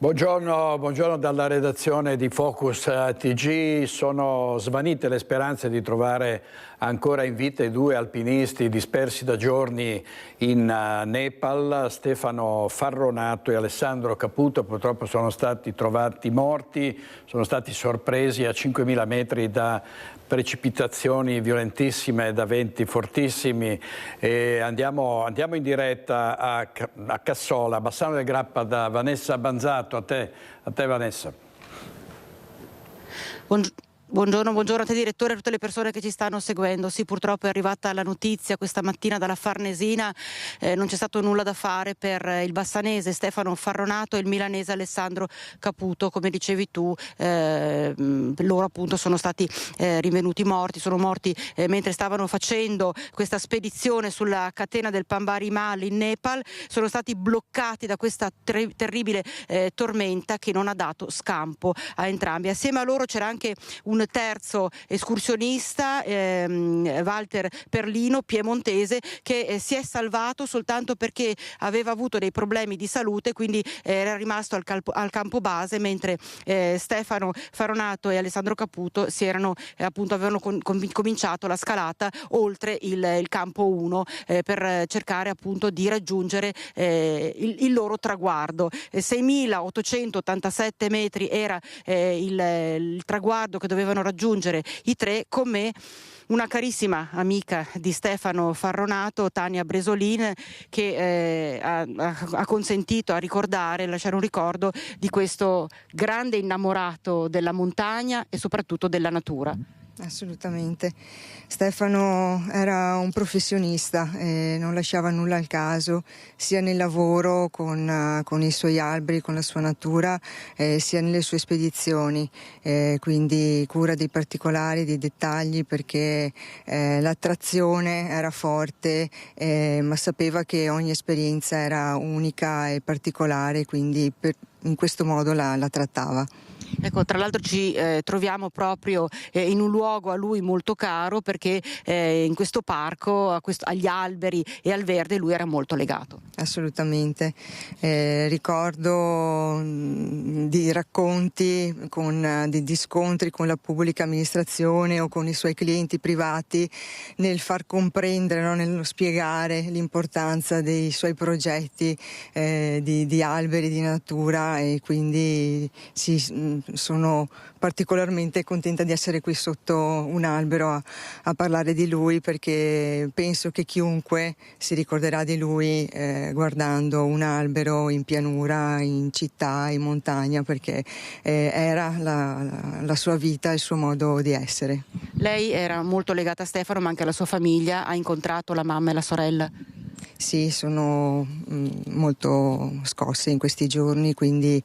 Buongiorno, buongiorno dalla redazione di Focus TG. Sono svanite le speranze di trovare ancora in vita i due alpinisti dispersi da giorni in Nepal. Stefano Farronato e Alessandro Caputo purtroppo sono stati trovati morti, sono stati sorpresi a 5.000 metri da precipitazioni violentissime, da venti fortissimi. E andiamo in diretta a Cassola, a Bassano del Grappa, da Vanessa Banzato. A te Vanessa. Buongiorno a te direttore e a tutte le persone che ci stanno seguendo. Sì, purtroppo è arrivata la notizia questa mattina dalla Farnesina, non c'è stato nulla da fare per il bassanese Stefano Farronato e il milanese Alessandro Caputo. Come dicevi tu, loro appunto sono stati rinvenuti morti, sono morti mentre stavano facendo questa spedizione sulla catena del Pambari Himal in Nepal, sono stati bloccati da questa terribile tormenta che non ha dato scampo a entrambi. Assieme a loro c'era anche un terzo escursionista, Walter Perlino, piemontese, che si è salvato soltanto perché aveva avuto dei problemi di salute, quindi era rimasto al campo base, mentre Stefano Farronato e Alessandro Caputo avevano cominciato la scalata oltre il campo 1 per cercare appunto di raggiungere il loro traguardo. 6.887 metri era il traguardo che dovevano raggiungere i tre. Con me una carissima amica di Stefano Farronato, Tania Bresolin, che ha consentito a lasciare un ricordo di questo grande innamorato della montagna e soprattutto della natura. Assolutamente. Stefano era un professionista, non lasciava nulla al caso, sia nel lavoro con i suoi alberi, con la sua natura, sia nelle sue spedizioni, quindi cura dei particolari, dei dettagli, perché l'attrazione era forte, ma sapeva che ogni esperienza era unica e particolare, quindi in questo modo la trattava. Ecco, tra l'altro ci troviamo proprio in un luogo a lui molto caro, perché in questo parco, agli alberi e al verde lui era molto legato. Assolutamente, ricordo di racconti di scontri con la pubblica amministrazione o con i suoi clienti privati nel far comprendere, no, nello spiegare l'importanza dei suoi progetti di alberi, di natura, e quindi sono particolarmente contenta di essere qui sotto un albero a parlare di lui, perché penso che chiunque si ricorderà di lui guardando un albero in pianura, in città, in montagna, perché era la sua vita, il suo modo di essere. Lei era molto legata a Stefano, ma anche alla sua famiglia, ha incontrato la mamma e la sorella? Sì, sono molto scosse in questi giorni, quindi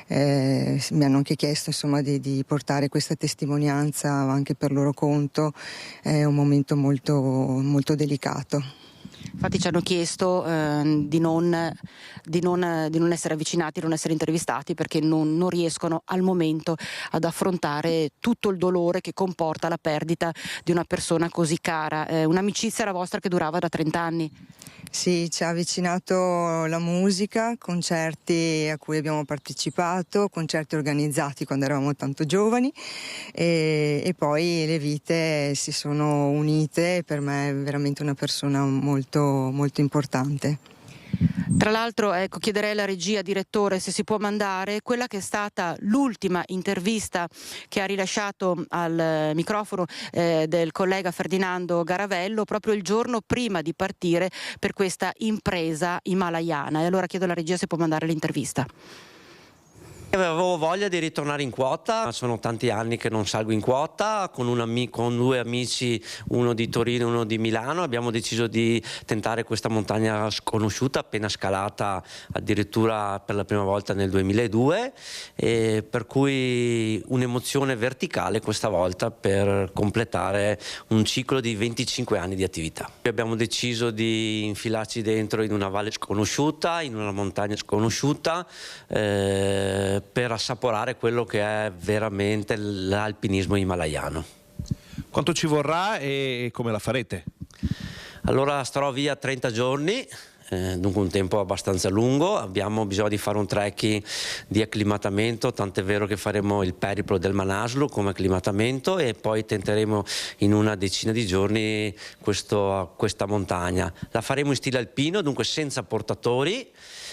mi hanno anche chiesto, insomma, di portare questa testimonianza anche per loro conto. È un momento molto, molto delicato. Infatti ci hanno chiesto di non essere avvicinati, di non essere intervistati, perché non riescono al momento ad affrontare tutto il dolore che comporta la perdita di una persona così cara. Un'amicizia la vostra che durava da 30 anni. Sì, ci ha avvicinato la musica, concerti a cui abbiamo partecipato, concerti organizzati quando eravamo tanto giovani, e poi le vite si sono unite. Per me è veramente una persona molto, molto importante. Tra l'altro, ecco, chiederei alla regia, direttore, se si può mandare quella che è stata l'ultima intervista che ha rilasciato al microfono del collega Ferdinando Garavello proprio il giorno prima di partire per questa impresa himalayana. E allora chiedo alla regia se può mandare l'intervista. Avevo voglia di ritornare in quota, sono tanti anni che non salgo in quota, con due amici, uno di Torino e uno di Milano, abbiamo deciso di tentare questa montagna sconosciuta, appena scalata addirittura per la prima volta nel 2002, e per cui un'emozione verticale questa volta per completare un ciclo di 25 anni di attività. Abbiamo deciso di infilarci dentro in una valle sconosciuta, in una montagna sconosciuta, per assaporare quello che è veramente l'alpinismo himalayano. Quanto ci vorrà e come la farete? Allora starò via 30 giorni, dunque un tempo abbastanza lungo. Abbiamo bisogno di fare un trekking di acclimatamento, tant'è vero che faremo il periplo del Manaslu come acclimatamento e poi tenteremo in una decina di giorni questa montagna. La faremo in stile alpino, dunque senza portatori,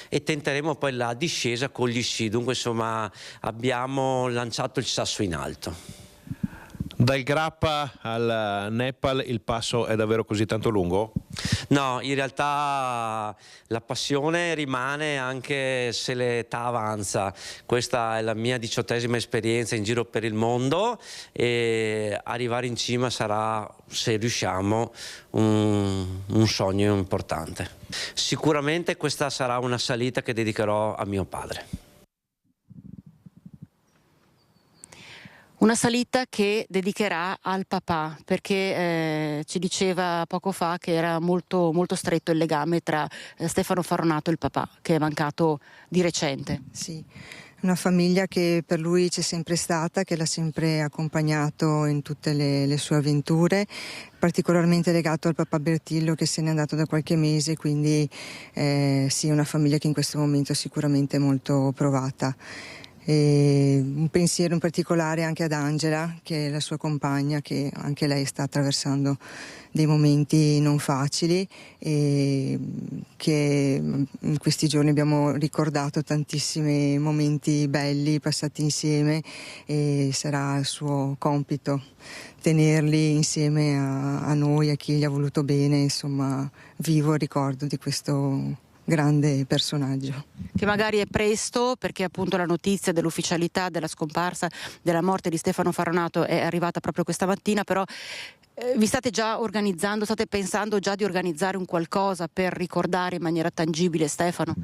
e tenteremo poi la discesa con gli sci, dunque insomma abbiamo lanciato il sasso in alto. Dal Grappa al Nepal il passo è davvero così tanto lungo? No, in realtà la passione rimane anche se l'età avanza. Questa è la mia 18ª esperienza in giro per il mondo e arrivare in cima sarà, se riusciamo, un sogno importante. Sicuramente questa sarà una salita che dedicherò a mio padre. Una salita che dedicherà al papà, perché ci diceva poco fa che era molto, molto stretto il legame tra Stefano Farronato e il papà, che è mancato di recente. Sì, una famiglia che per lui c'è sempre stata, che l'ha sempre accompagnato in tutte le sue avventure, particolarmente legato al papà Bertillo che se n'è andato da qualche mese, quindi sì, una famiglia che in questo momento è sicuramente molto provata. E un pensiero in particolare anche ad Angela, che è la sua compagna, che anche lei sta attraversando dei momenti non facili e che in questi giorni abbiamo ricordato tantissimi momenti belli passati insieme e sarà il suo compito tenerli insieme a noi, a chi gli ha voluto bene, insomma vivo il ricordo di questo grande personaggio. Che magari è presto, perché appunto la notizia dell'ufficialità della scomparsa, della morte di Stefano Farronato è arrivata proprio questa mattina, però vi state già organizzando, state pensando già di organizzare un qualcosa per ricordare in maniera tangibile Stefano?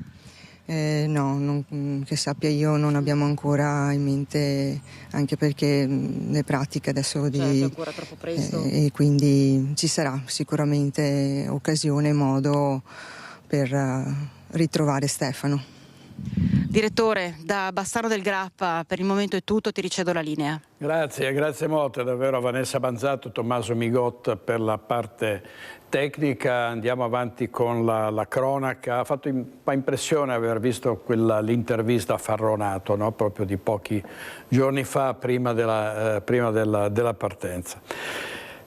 No, che sappia io non abbiamo ancora in mente, anche perché le pratiche adesso Certo, è ancora troppo presto. E quindi ci sarà sicuramente occasione e modo per ritrovare Stefano. Direttore, da Bassano del Grappa per il momento è tutto, ti ricedo la linea. Grazie molte davvero a Vanessa Banzato, Tommaso Migot per la parte tecnica. Andiamo avanti con la cronaca. Ha fatto impressione aver visto l'intervista a Farronato, no? Proprio di pochi giorni fa, prima della partenza.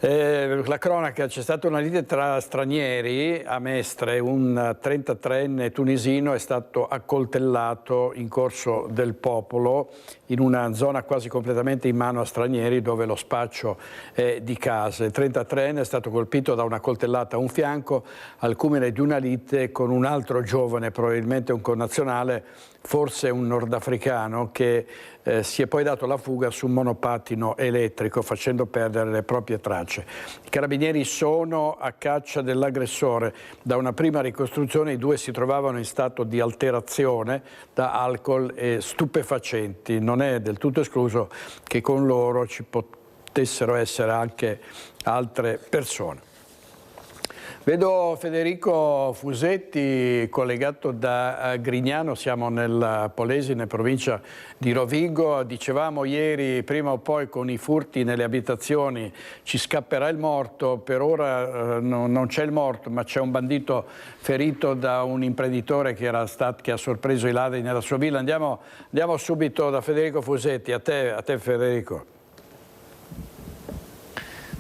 La cronaca: c'è stata una lite tra stranieri a Mestre, un 33enne tunisino è stato accoltellato in Corso del Popolo, in una zona quasi completamente in mano a stranieri dove lo spaccio è di case. Il 33enne è stato colpito da una coltellata a un fianco al culmine di una lite con un altro giovane, probabilmente un connazionale, forse un nordafricano, che si è poi dato la fuga su un monopattino elettrico facendo perdere le proprie tracce. I carabinieri sono a caccia dell'aggressore. Da una prima ricostruzione i due si trovavano in stato di alterazione da alcol e stupefacenti. Non è del tutto escluso che con loro ci potessero essere anche altre persone. Vedo Federico Fusetti collegato da Grignano, siamo nel Polesine, provincia di Rovigo. Dicevamo ieri, prima o poi con i furti nelle abitazioni ci scapperà il morto. Per ora non c'è il morto, ma c'è un bandito ferito da un imprenditore che ha sorpreso i ladri nella sua villa. Andiamo subito da Federico Fusetti. A te Federico.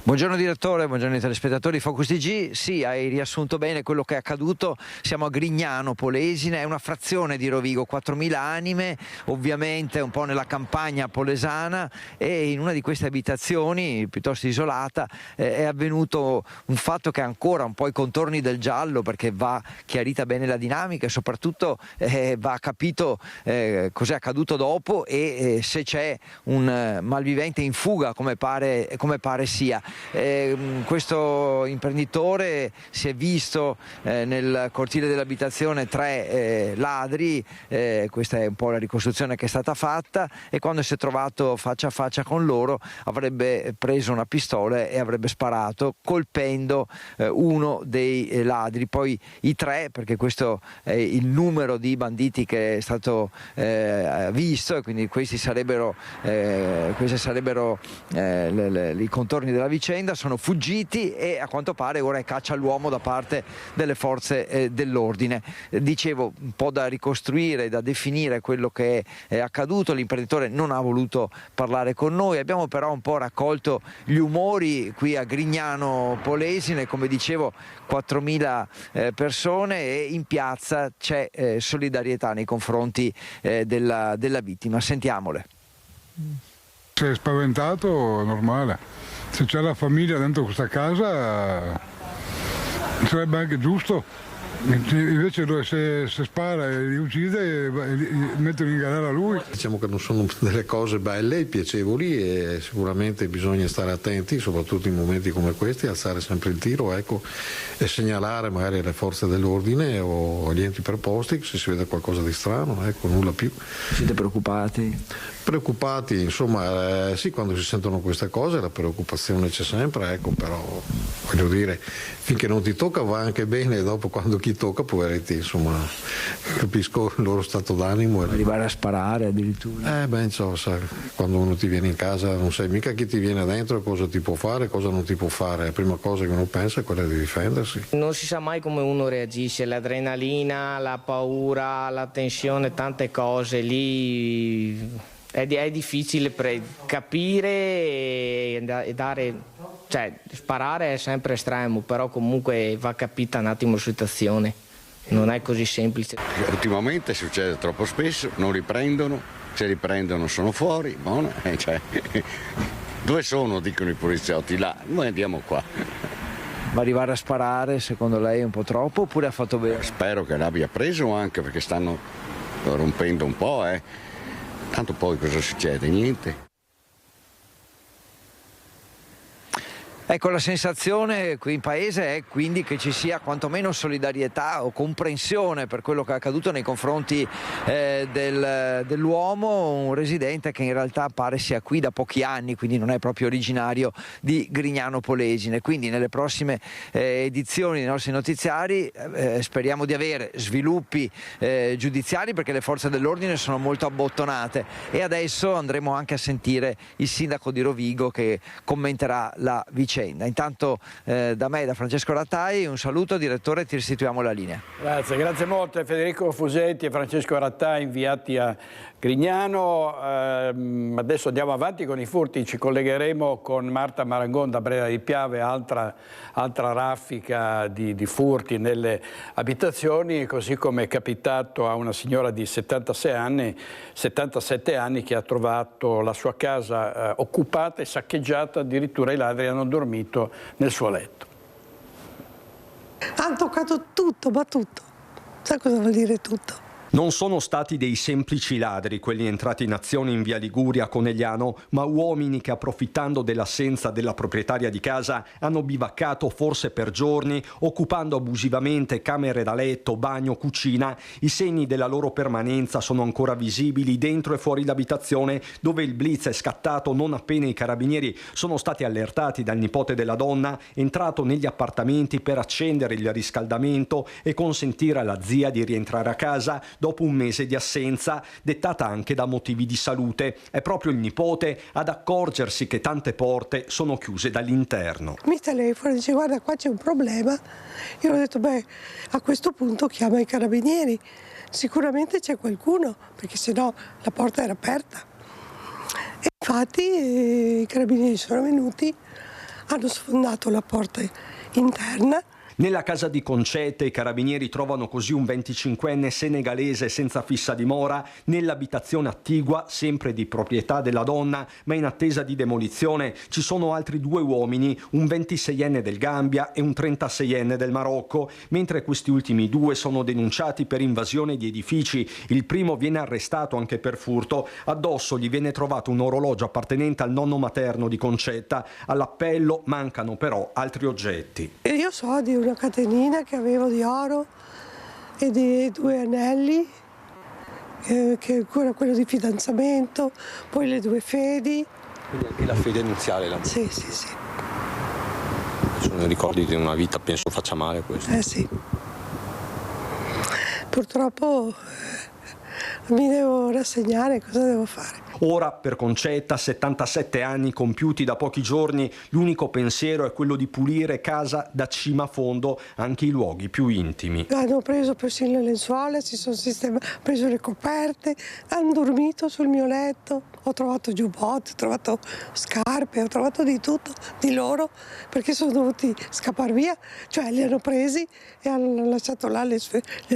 Buongiorno direttore, buongiorno ai telespettatori di Focus TG. Sì, hai riassunto bene quello che è accaduto. Siamo a Grignano, Polesine, è una frazione di Rovigo, 4.000 anime, ovviamente un po' nella campagna polesana, e in una di queste abitazioni piuttosto isolata è avvenuto un fatto che ha ancora un po' i contorni del giallo, perché va chiarita bene la dinamica e soprattutto va capito cos'è accaduto dopo e se c'è un malvivente in fuga, come pare sia. Questo imprenditore si è visto nel cortile dell'abitazione 3 ladri, questa è un po' la ricostruzione che è stata fatta, e quando si è trovato faccia a faccia con loro avrebbe preso una pistola e avrebbe sparato colpendo uno dei ladri, poi i 3, perché questo è il numero di banditi che è stato visto, e quindi questi sarebbero i contorni della vicenda. vicenda, sono fuggiti e a quanto pare ora è caccia all'uomo da parte delle forze dell'ordine. Dicevo, un po' da ricostruire, da definire quello che è accaduto. L'imprenditore non ha voluto parlare con noi, abbiamo però un po' raccolto gli umori qui a Grignano Polesine, come dicevo 4.000 persone, e in piazza c'è solidarietà nei confronti della vittima. Sentiamole. Se è spaventato, normale. Se c'è la famiglia dentro questa casa sarebbe anche giusto. Invece se spara e li uccide, mettono in galera lui. Diciamo che non sono delle cose belle e piacevoli, e sicuramente bisogna stare attenti, soprattutto in momenti come questi, alzare sempre il tiro, ecco, e segnalare magari alle forze dell'ordine o agli enti preposti se si vede qualcosa di strano, ecco, nulla più. Siete preoccupati? Preoccupati, insomma, sì, quando si sentono queste cose la preoccupazione c'è sempre, ecco, però voglio dire, finché non ti tocca va anche bene, e dopo quando chi tocca, poveretti, insomma, capisco il loro stato d'animo. Arrivare a sparare addirittura? Insomma, quando uno ti viene in casa non sai mica chi ti viene dentro, cosa ti può fare, cosa non ti può fare. La prima cosa che uno pensa è quella di difendersi. Non si sa mai come uno reagisce, l'adrenalina, la paura, la tensione, tante cose lì. È difficile capire e dare, cioè sparare è sempre estremo, però comunque va capita un attimo la situazione, non è così semplice. Ultimamente succede troppo spesso, non riprendono, se riprendono sono fuori, cioè, dove sono, dicono i poliziotti, là, noi andiamo qua. Ma arrivare a sparare secondo lei è un po' troppo oppure ha fatto bene? Spero che l'abbia preso, anche perché stanno rompendo un po', Tanto poi cosa succede? Niente. Ecco, la sensazione qui in paese è quindi che ci sia quantomeno solidarietà o comprensione per quello che è accaduto nei confronti dell'uomo, un residente che in realtà pare sia qui da pochi anni, quindi non è proprio originario di Grignano Polesine. Quindi nelle prossime edizioni dei nostri notiziari speriamo di avere sviluppi giudiziari, perché le forze dell'ordine sono molto abbottonate, e adesso andremo anche a sentire il sindaco di Rovigo che commenterà la vicenda. Intanto da me, da Francesco Rattai, un saluto, direttore, ti restituiamo la linea. Grazie molte Federico Fusetti e Francesco Rattai, inviati a Grignano. Adesso andiamo avanti con i furti, ci collegheremo con Marta Marangon da Brera di Piave, altra raffica di furti nelle abitazioni, così come è capitato a una signora di 77 anni che ha trovato la sua casa occupata e saccheggiata, addirittura i ladri hanno dormito nel suo letto. Hanno toccato tutto, ma tutto. Sai cosa vuol dire tutto? Non sono stati dei semplici ladri quelli entrati in azione in via Liguria a Conegliano, ma uomini che, approfittando dell'assenza della proprietaria di casa, hanno bivaccato forse per giorni, occupando abusivamente camere da letto, bagno, cucina. I segni della loro permanenza sono ancora visibili dentro e fuori l'abitazione, dove il blitz è scattato non appena i carabinieri sono stati allertati dal nipote della donna, entrato negli appartamenti per accendere il riscaldamento e consentire alla zia di rientrare a casa dopo un mese di assenza, dettata anche da motivi di salute. È proprio il nipote ad accorgersi che tante porte sono chiuse dall'interno. Mi telefona e dice: guarda, qua c'è un problema. Io ho detto: beh, a questo punto chiama i carabinieri, sicuramente c'è qualcuno, perché sennò la porta era aperta. E infatti i carabinieri sono venuti, hanno sfondato la porta interna. Nella casa di Concetta i carabinieri trovano così un 25enne senegalese senza fissa dimora nell'abitazione attigua, sempre di proprietà della donna, ma in attesa di demolizione. Ci sono altri 2 uomini, un 26enne del Gambia e un 36enne del Marocco, mentre questi ultimi 2 sono denunciati per invasione di edifici. Il primo viene arrestato anche per furto. Addosso gli viene trovato un orologio appartenente al nonno materno di Concetta. All'appello mancano però altri oggetti. Io so di una catenina che avevo di oro e di 2 anelli, che ancora quello di fidanzamento, poi le 2 fedi. Quindi anche la fede nuziale? Sì. Sono ricordi di una vita, penso faccia male questo. Sì. Purtroppo mi devo rassegnare, cosa devo fare? Ora per Concetta, 77 anni compiuti da pochi giorni, l'unico pensiero è quello di pulire casa da cima a fondo, anche i luoghi più intimi. Hanno preso persino le lenzuola, si sono preso le coperte, hanno dormito sul mio letto, ho trovato giubbotti, ho trovato scarpe, ho trovato di tutto di loro, perché sono dovuti scappare via, cioè li hanno presi e hanno lasciato là le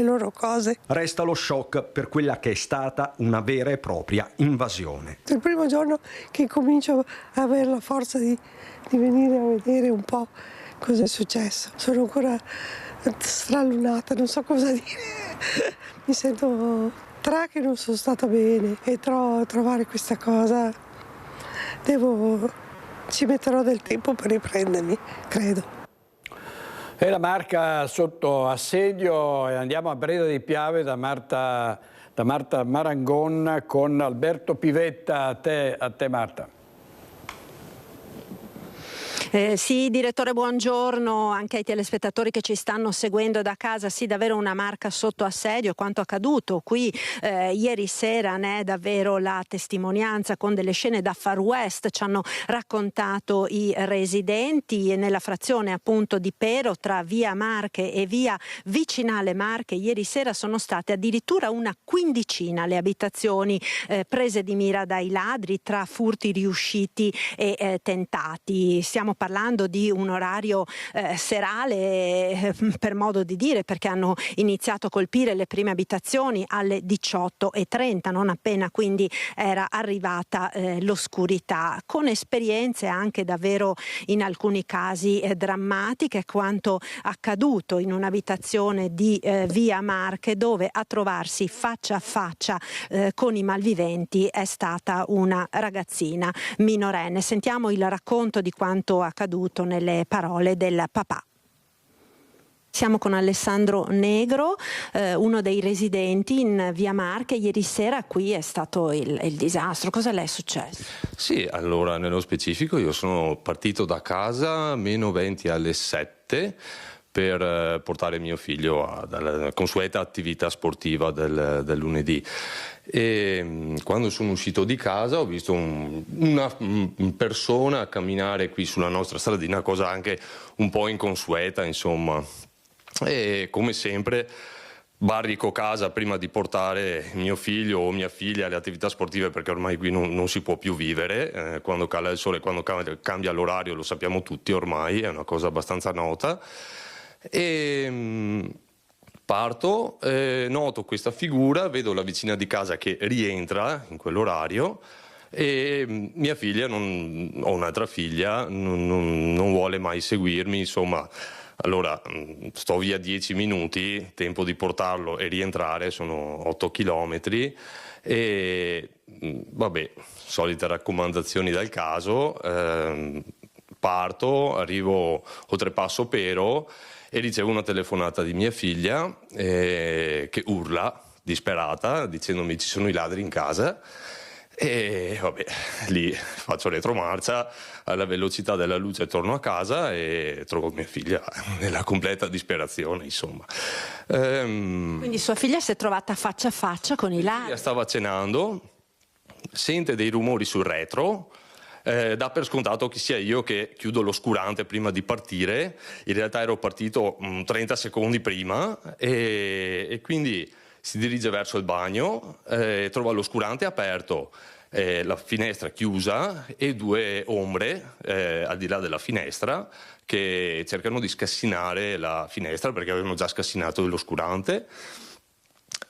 loro cose. Resta lo shock per quella che è stata una vera e propria invasione. Il primo giorno che comincio a avere la forza di venire a vedere un po' cosa è successo, sono ancora stralunata, non so cosa dire, mi sento che non sono stata bene e trovare questa cosa, ci metterò del tempo per riprendermi, credo. E la Marca sotto assedio, e andiamo a Breda di Piave da Marta Marangon con Alberto Pivetta. A te Marta. Sì, direttore, buongiorno anche ai telespettatori che ci stanno seguendo da casa. Sì, davvero una Marca sotto assedio, quanto accaduto qui ieri sera ne è davvero la testimonianza, con delle scene da Far West, ci hanno raccontato i residenti nella frazione appunto di Pero, tra via Marche e via Vicinale Marche. Ieri sera sono state addirittura una quindicina le abitazioni prese di mira dai ladri, tra furti riusciti e tentati. Stiamo parlando di un orario serale, per modo di dire, perché hanno iniziato a colpire le prime abitazioni alle 18:30, non appena quindi era arrivata l'oscurità, con esperienze anche davvero in alcuni casi drammatiche, quanto accaduto in un'abitazione di via Marche, dove a trovarsi faccia a faccia con i malviventi è stata una ragazzina minorenne. Sentiamo il racconto di quanto accaduto nelle parole del papà. Siamo con Alessandro Negro, uno dei residenti in via Marche. Ieri sera qui è stato il disastro. Cosa le è successo? Sì, allora nello specifico io sono partito da casa meno 20 alle 7 per portare mio figlio alla consueta attività sportiva del lunedì. E quando sono uscito di casa ho visto una persona camminare qui sulla nostra stradina, cosa anche un po' inconsueta, insomma. E come sempre barrico casa prima di portare mio figlio o mia figlia alle attività sportive, perché ormai qui non si può più vivere, quando cala il sole, quando cambia l'orario, lo sappiamo tutti ormai, è una cosa abbastanza nota. E parto, noto questa figura, vedo la vicina di casa che rientra in quell'orario e mia figlia, ho un'altra figlia, non vuole mai seguirmi, insomma. Allora sto via 10 minuti, tempo di portarlo e rientrare, sono 8 chilometri e vabbè, solite raccomandazioni dal caso, parto, arrivo, oltrepasso Pero e ricevo una telefonata di mia figlia che urla disperata dicendomi ci sono i ladri in casa. E vabbè, lì faccio retromarcia alla velocità della luce, torno a casa e trovo mia figlia nella completa disperazione, insomma. Quindi sua figlia si è trovata faccia a faccia con i ladri? Stava cenando, sente dei rumori sul retro, dà per scontato che sia io che chiudo l'oscurante prima di partire. In realtà ero partito 30 secondi prima e quindi si dirige verso il bagno, trova l'oscurante aperto, la finestra chiusa e due ombre al di là della finestra che cercano di scassinare la finestra perché avevano già scassinato l'oscurante.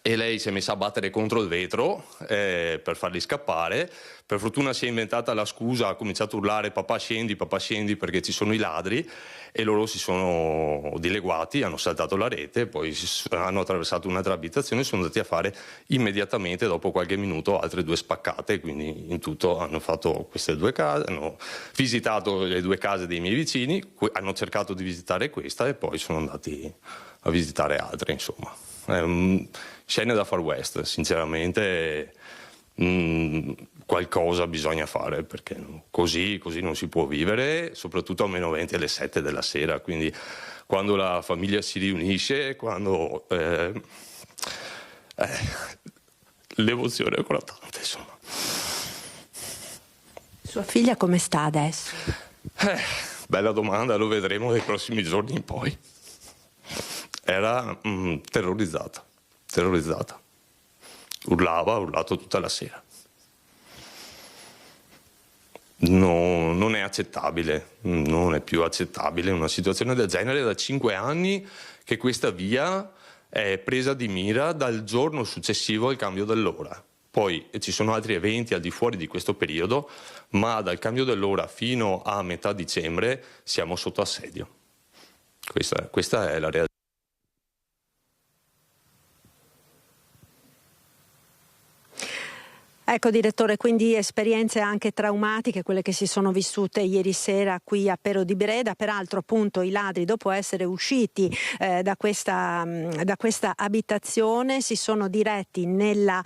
E lei si è messa a battere contro il vetro per farli scappare. Per fortuna si è inventata la scusa, ha cominciato a urlare papà scendi perché ci sono i ladri, e loro si sono dileguati, hanno saltato la rete, poi hanno attraversato un'altra abitazione e sono andati a fare immediatamente dopo qualche minuto altre 2 spaccate, quindi in tutto hanno fatto queste 2 case, hanno visitato le 2 case dei miei vicini, hanno cercato di visitare questa e poi sono andati a visitare altre, insomma. Scene da Far West, sinceramente qualcosa bisogna fare perché così non si può vivere, soprattutto a meno 20 alle 7 della sera, quindi quando la famiglia si riunisce, quando l'emozione è ancora tanta, insomma. Sua figlia come sta adesso? Bella domanda, lo vedremo nei prossimi giorni in poi. Era terrorizzata. Ha urlato tutta la sera. No, non è accettabile, non è più accettabile una situazione del genere. Da 5 anni che questa via è presa di mira dal giorno successivo al cambio dell'ora. Poi ci sono altri eventi al di fuori di questo periodo, ma dal cambio dell'ora fino a metà dicembre siamo sotto assedio. Questa è la realtà. Ecco direttore, quindi esperienze anche traumatiche, quelle che si sono vissute ieri sera qui a Pero di Breda. Peraltro appunto i ladri, dopo essere usciti da questa abitazione, si sono diretti nella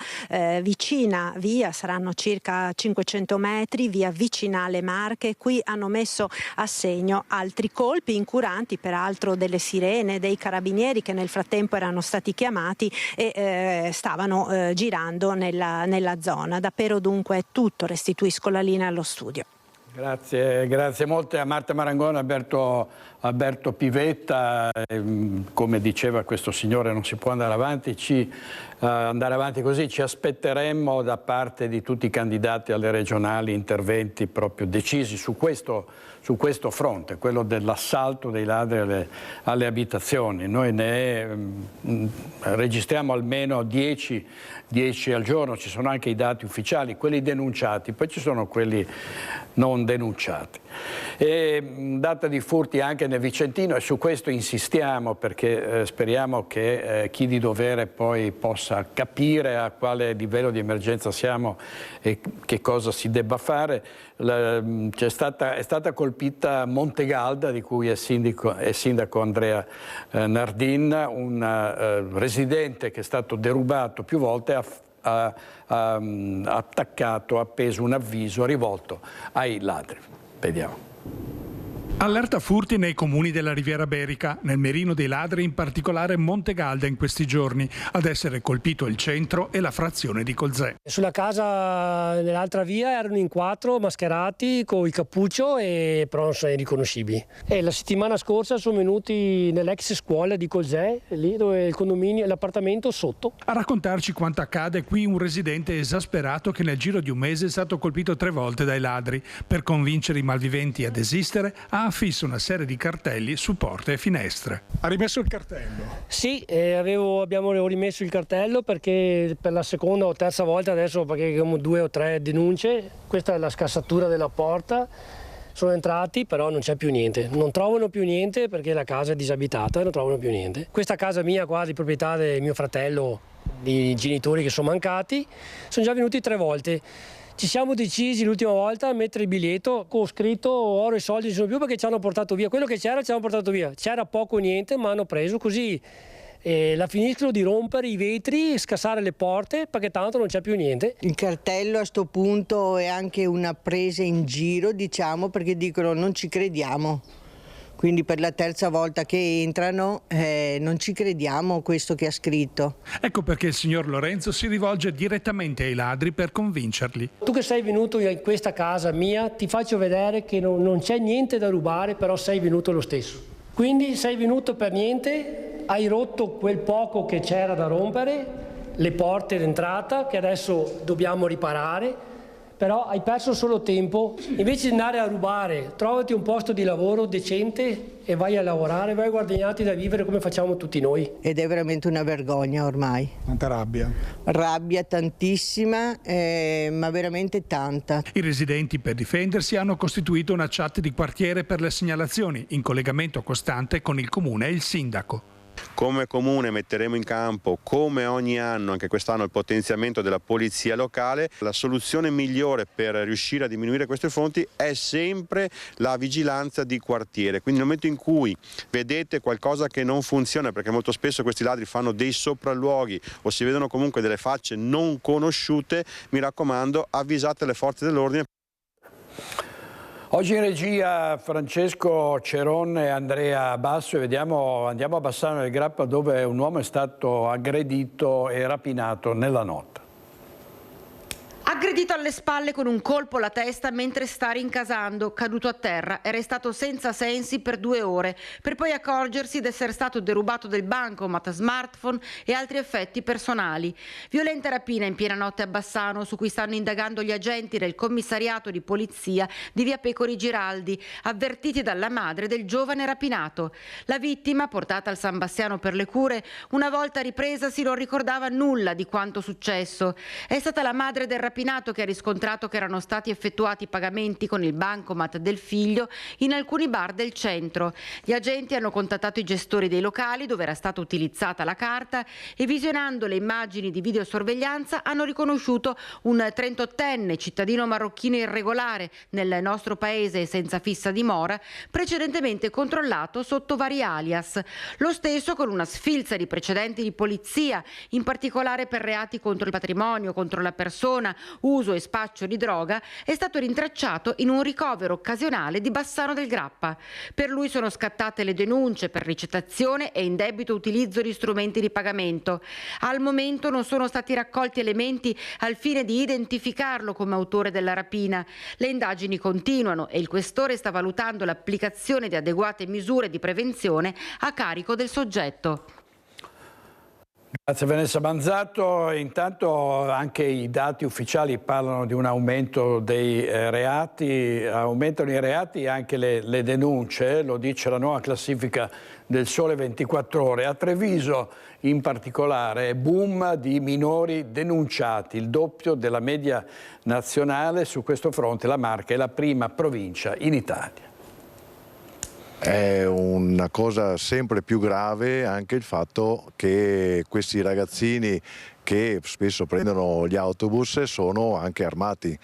vicina via, saranno circa 500 metri, via Vicinale Marche. Qui hanno messo a segno altri colpi incuranti, peraltro delle sirene, dei carabinieri che nel frattempo erano stati chiamati e stavano girando nella zona. Da Pero dunque è tutto, restituisco la linea allo studio. Grazie molte a Marta Marangoni, Alberto Pivetta. Come diceva questo signore, non si può andare avanti così. Ci aspetteremmo da parte di tutti i candidati alle regionali interventi proprio decisi su questo fronte, quello dell'assalto dei ladri alle abitazioni. Noi ne registriamo almeno 10 al giorno. Ci sono anche i dati ufficiali, quelli denunciati, poi ci sono quelli non denunciati. Data di furti anche nel Vicentino, e su questo insistiamo perché speriamo che chi di dovere poi possa capire a quale livello di emergenza siamo e che cosa si debba fare. È stata colpita Montegalda, di cui è sindaco Andrea Nardin, un residente che è stato derubato più volte, ha attaccato, ha appeso un avviso rivolto ai ladri. Vediamo. Allerta furti nei comuni della Riviera Berica, nel mirino dei ladri, in particolare Montegalda in questi giorni, ad essere colpito il centro e la frazione di Colzè. Sulla casa nell'altra via erano in 4 mascherati con il cappuccio e però non sono riconoscibili. E la settimana scorsa sono venuti nell'ex scuola di Colzè, lì dove il condominio, l'appartamento sotto. A raccontarci quanto accade qui un residente esasperato che nel giro di un mese è stato colpito 3 volte dai ladri. Per convincere i malviventi a desistere, ha affisso una serie di cartelli su porte e finestre. Ha rimesso il cartello? Sì, abbiamo rimesso il cartello perché per la seconda o terza volta adesso, perché abbiamo 2 o 3 denunce. Questa è la scassatura della porta. Sono entrati, però non c'è più niente. Non trovano più niente perché la casa è disabitata e non trovano più niente. Questa casa mia qua di proprietà del mio fratello, di genitori che sono mancati, sono già venuti 3 volte. Ci siamo decisi l'ultima volta a mettere il biglietto con scritto oro e soldi non ci sono più perché ci hanno portato via. Quello che c'era ci hanno portato via. C'era poco o niente, ma hanno preso così. La finiscono di rompere i vetri, scassare le porte perché tanto non c'è più niente. Il cartello a sto punto è anche una presa in giro, diciamo, perché dicono non ci crediamo. Quindi per la terza volta che entrano non ci crediamo a questo che ha scritto. Ecco perché il signor Lorenzo si rivolge direttamente ai ladri per convincerli. Tu che sei venuto in questa casa mia, ti faccio vedere che non c'è niente da rubare, però sei venuto lo stesso. Quindi sei venuto per niente, hai rotto quel poco che c'era da rompere, le porte d'entrata che adesso dobbiamo riparare. Però hai perso solo tempo. Invece di andare a rubare, trovati un posto di lavoro decente e vai a lavorare, vai a guadagnarti da vivere come facciamo tutti noi. Ed è veramente una vergogna ormai. Tanta rabbia. Rabbia tantissima, ma veramente tanta. I residenti, per difendersi, hanno costituito una chat di quartiere per le segnalazioni, in collegamento costante con il comune e il sindaco. Come comune metteremo in campo, come ogni anno, anche quest'anno, il potenziamento della polizia locale. La soluzione migliore per riuscire a diminuire queste fonti è sempre la vigilanza di quartiere. Quindi nel momento in cui vedete qualcosa che non funziona, perché molto spesso questi ladri fanno dei sopralluoghi o si vedono comunque delle facce non conosciute, mi raccomando, avvisate le forze dell'ordine. Oggi in regia Francesco Ceron e Andrea Basso e andiamo a Bassano del Grappa, dove un uomo è stato aggredito e rapinato nella notte. Aggredito Colpito alle spalle con un colpo alla testa mentre sta rincasando, caduto a terra, è restato senza sensi per 2 ore, per poi accorgersi di essere stato derubato del bancomat, smartphone e altri effetti personali. Violenta rapina in piena notte a Bassano, su cui stanno indagando gli agenti del commissariato di polizia di via Pecori Giraldi, avvertiti dalla madre del giovane rapinato. La vittima, portata al San Bassiano per le cure, una volta ripresasi non ricordava nulla di quanto successo. È stata la madre del rapinato che ha riscontrato che erano stati effettuati pagamenti con il bancomat del figlio in alcuni bar del centro. Gli agenti hanno contattato i gestori dei locali dove era stata utilizzata la carta e, visionando le immagini di videosorveglianza, hanno riconosciuto un 38enne cittadino marocchino irregolare nel nostro paese senza fissa dimora, precedentemente controllato sotto vari alias. Lo stesso con una sfilza di precedenti di polizia, in particolare per reati contro il patrimonio, contro la persona, uso e spaccio di droga, è stato rintracciato in un ricovero occasionale di Bassano del Grappa. Per lui sono scattate le denunce per ricettazione e indebito utilizzo di strumenti di pagamento. Al momento non sono stati raccolti elementi al fine di identificarlo come autore della rapina. Le indagini continuano e il questore sta valutando l'applicazione di adeguate misure di prevenzione a carico del soggetto. Grazie Vanessa Manzato. Intanto anche i dati ufficiali parlano di un aumento dei reati, aumentano i reati e anche le denunce, lo dice la nuova classifica del Sole 24 Ore. A Treviso in particolare boom di minori denunciati, il doppio della media nazionale. Su questo fronte la Marca è la prima provincia in Italia. È una cosa sempre più grave anche il fatto che questi ragazzini che spesso prendono gli autobus sono anche armati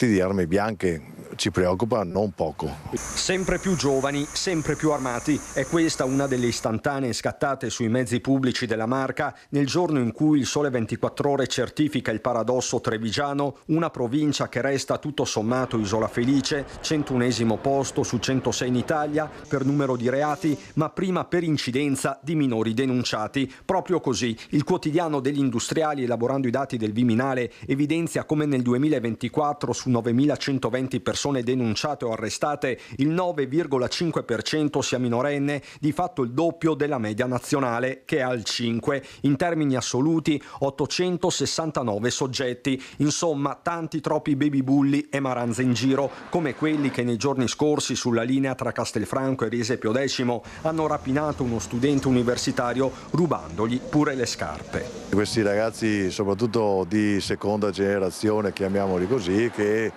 di armi bianche. Ci preoccupa non poco. Sempre più giovani, sempre più armati. È questa una delle istantanee scattate sui mezzi pubblici della Marca nel giorno in cui il Sole 24 Ore certifica il paradosso trevigiano, una provincia che resta tutto sommato isola felice, 101esimo posto su 106 in Italia per numero di reati, ma prima per incidenza di minori denunciati. Proprio così, il quotidiano degli industriali, elaborando i dati del Viminale, evidenzia come nel 2024 su 9.120 persone denunciate o arrestate, il 9,5% sia minorenne, di fatto il doppio della media nazionale che è al 5. In termini assoluti 869 soggetti, insomma tanti troppi baby bulli e maranze in giro, come quelli che nei giorni scorsi sulla linea tra Castelfranco e Riesepio X hanno rapinato uno studente universitario rubandogli pure le scarpe. Questi ragazzi, soprattutto di seconda generazione, chiamiamoli così, che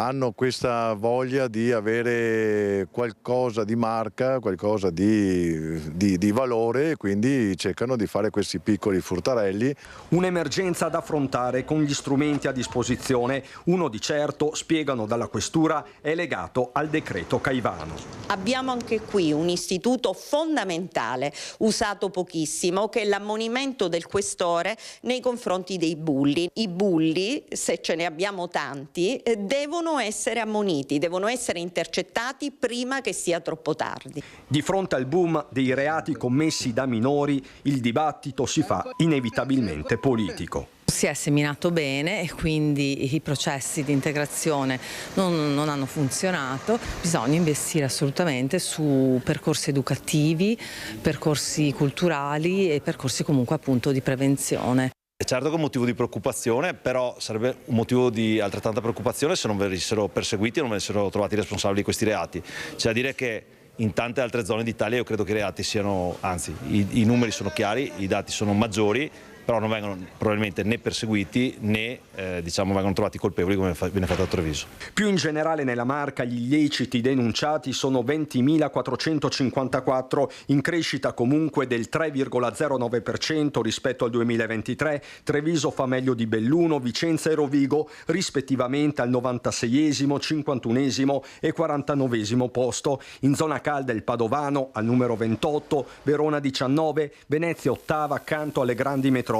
hanno questa voglia di avere qualcosa di marca, qualcosa di valore, e quindi cercano di fare questi piccoli furtarelli. Un'emergenza da affrontare con gli strumenti a disposizione. Uno di certo, spiegano dalla Questura, è legato al decreto Caivano. Abbiamo anche qui un istituto fondamentale, usato pochissimo, che è l'ammonimento del questore nei confronti dei bulli. I bulli, se ce ne abbiamo tanti, devono essere ammoniti, devono essere intercettati prima che sia troppo tardi. Di fronte al boom dei reati commessi da minori, il dibattito si fa inevitabilmente politico. Si è seminato bene e quindi i processi di integrazione non hanno funzionato. Bisogna investire assolutamente su percorsi educativi, percorsi culturali e percorsi comunque appunto di prevenzione. Certo che è un motivo di preoccupazione, però sarebbe un motivo di altrettanta preoccupazione se non venissero perseguiti e non venissero trovati i responsabili di questi reati. C'è da dire che in tante altre zone d'Italia io credo che i reati siano, anzi i numeri sono chiari, i dati sono maggiori, però non vengono probabilmente né perseguiti né vengono trovati colpevoli come viene fatto a Treviso. Più in generale nella Marca gli illeciti denunciati sono 20.454, in crescita comunque del 3,09% rispetto al 2023. Treviso fa meglio di Belluno, Vicenza e Rovigo, rispettivamente al 96esimo, 51esimo e 49esimo posto. In zona calda il Padovano al numero 28, Verona 19, Venezia ottava accanto alle grandi metropoli.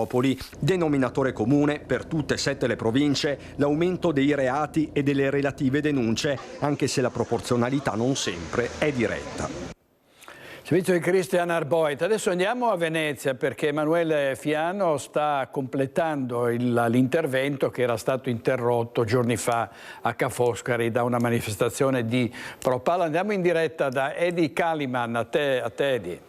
Denominatore comune per tutte e 7 le province, l'aumento dei reati e delle relative denunce, anche se la proporzionalità non sempre è diretta. Servizio di Cristian Arboit. Adesso andiamo a Venezia perché Emanuele Fiano sta completando l'intervento che era stato interrotto giorni fa a Ca' Foscari da una manifestazione di Propala. Andiamo in diretta da Edi Kaliman. A te Edi.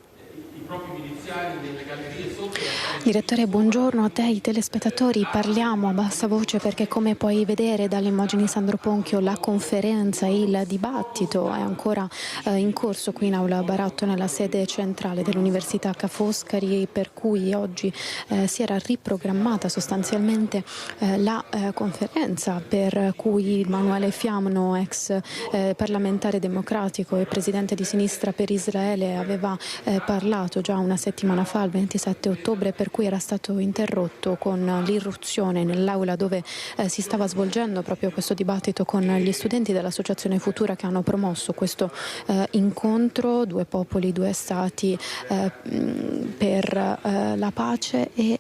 Direttore, buongiorno a te, ai telespettatori. Parliamo a bassa voce perché, come puoi vedere dalle immagini di Sandro Ponchio, la conferenza e il dibattito è ancora in corso qui in Aula Baratto, nella sede centrale dell'Università Ca' Foscari, per cui oggi si era riprogrammata sostanzialmente la conferenza per cui Emanuele Fiano, ex parlamentare democratico e presidente di Sinistra per Israele, aveva parlato già una settimana fa, il 27 ottobre, per cui era stato interrotto con l'irruzione nell'aula dove si stava svolgendo proprio questo dibattito con gli studenti dell'Associazione Futura che hanno promosso questo incontro, Due popoli, due stati per la pace, e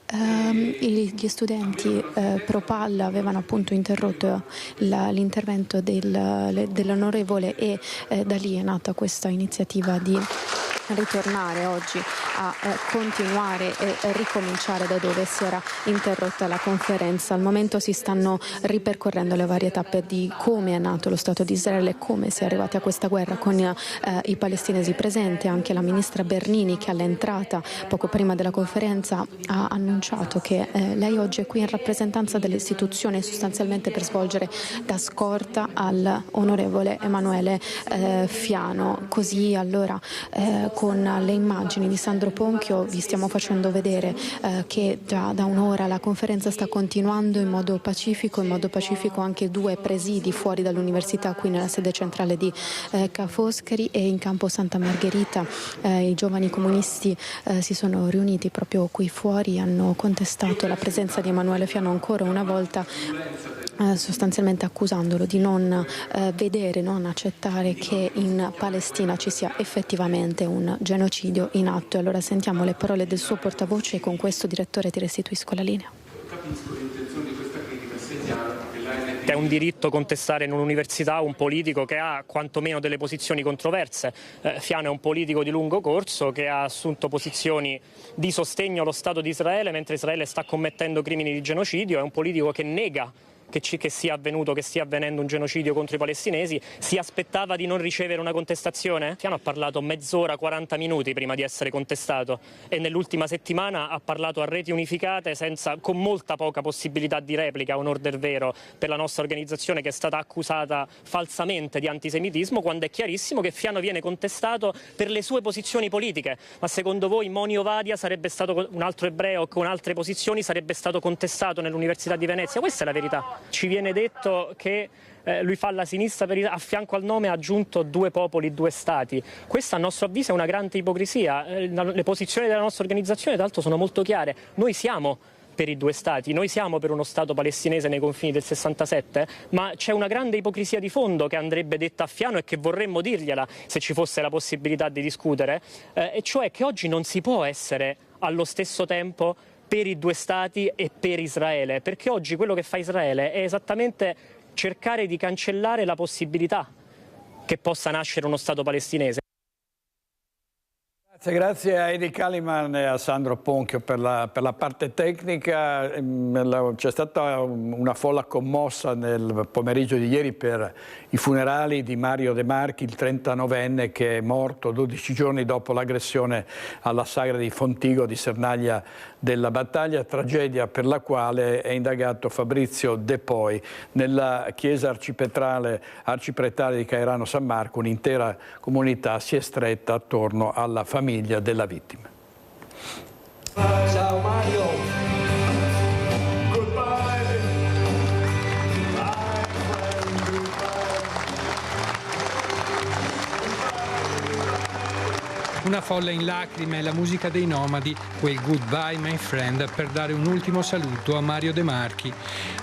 gli studenti Propal avevano appunto interrotto l'intervento dell'onorevole, e da lì è nata questa iniziativa di ritornare oggi a continuare e ricominciare da dove si era interrotta la conferenza. Al momento si stanno ripercorrendo le varie tappe di come è nato lo Stato di Israele, come si è arrivati a questa guerra con i palestinesi presenti. Anche la ministra Bernini, che all'entrata poco prima della conferenza ha annunciato che lei oggi è qui in rappresentanza delle istituzioni, sostanzialmente per svolgere da scorta all'onorevole Emanuele Fiano. Così allora con le immagini di Sandro Ponchio vi stiamo facendo vedere che già da un'ora la conferenza sta continuando in modo pacifico anche due presidi fuori dall'università, qui nella sede centrale di Ca' Foscari e in campo Santa Margherita. I giovani comunisti si sono riuniti proprio qui fuori, hanno contestato la presenza di Emanuele Fiano ancora una volta, sostanzialmente accusandolo di non vedere, non accettare che in Palestina ci sia effettivamente un genocidio in atto. E allora sentiamo le parole del suo portavoce e con questo, direttore, ti restituisco la linea. Capisco l'intenzione di questa critica, segnalo che è un diritto contestare in un'università un politico che ha quantomeno delle posizioni controverse. Fiano è un politico di lungo corso che ha assunto posizioni di sostegno allo Stato di Israele mentre Israele sta commettendo crimini di genocidio, è un politico che nega che sia avvenuto, che stia avvenendo un genocidio contro i palestinesi. Si aspettava di non ricevere una contestazione? Fiano ha parlato mezz'ora, 40 minuti prima di essere contestato, e nell'ultima settimana ha parlato a reti unificate con molta poca possibilità di replica, a onor del vero, per la nostra organizzazione, che è stata accusata falsamente di antisemitismo, quando è chiarissimo che Fiano viene contestato per le sue posizioni politiche. Ma secondo voi Moni Ovadia sarebbe stato, un altro ebreo con altre posizioni, sarebbe stato contestato nell'Università di Venezia? Questa è la verità. Ci viene detto che lui fa la sinistra, a fianco al nome ha aggiunto due popoli, due stati. Questa a nostro avviso è una grande ipocrisia. Le posizioni della nostra organizzazione tra l'altro sono molto chiare. Noi siamo per i due stati, noi siamo per uno Stato palestinese nei confini del 67, ma c'è una grande ipocrisia di fondo che andrebbe detta a Fiano e che vorremmo dirgliela se ci fosse la possibilità di discutere, e cioè che oggi non si può essere allo stesso tempo per i due stati e per Israele, perché oggi quello che fa Israele è esattamente cercare di cancellare la possibilità che possa nascere uno Stato palestinese. Grazie a Edi Kaliman e a Sandro Ponchio per la parte tecnica. C'è stata una folla commossa nel pomeriggio di ieri per i funerali di Mario De Marchi, il 39enne che è morto 12 giorni dopo l'aggressione alla sagra di Fontigo di Sernaglia della Battaglia, tragedia per la quale è indagato Fabrizio De Poi. Nella chiesa arcipretale di Cairano San Marco un'intera comunità si è stretta attorno alla famiglia della vittima. Ciao Mario! Una folla in lacrime e la musica dei Nomadi, quel Goodbye My Friend, per dare un ultimo saluto a Mario De Marchi.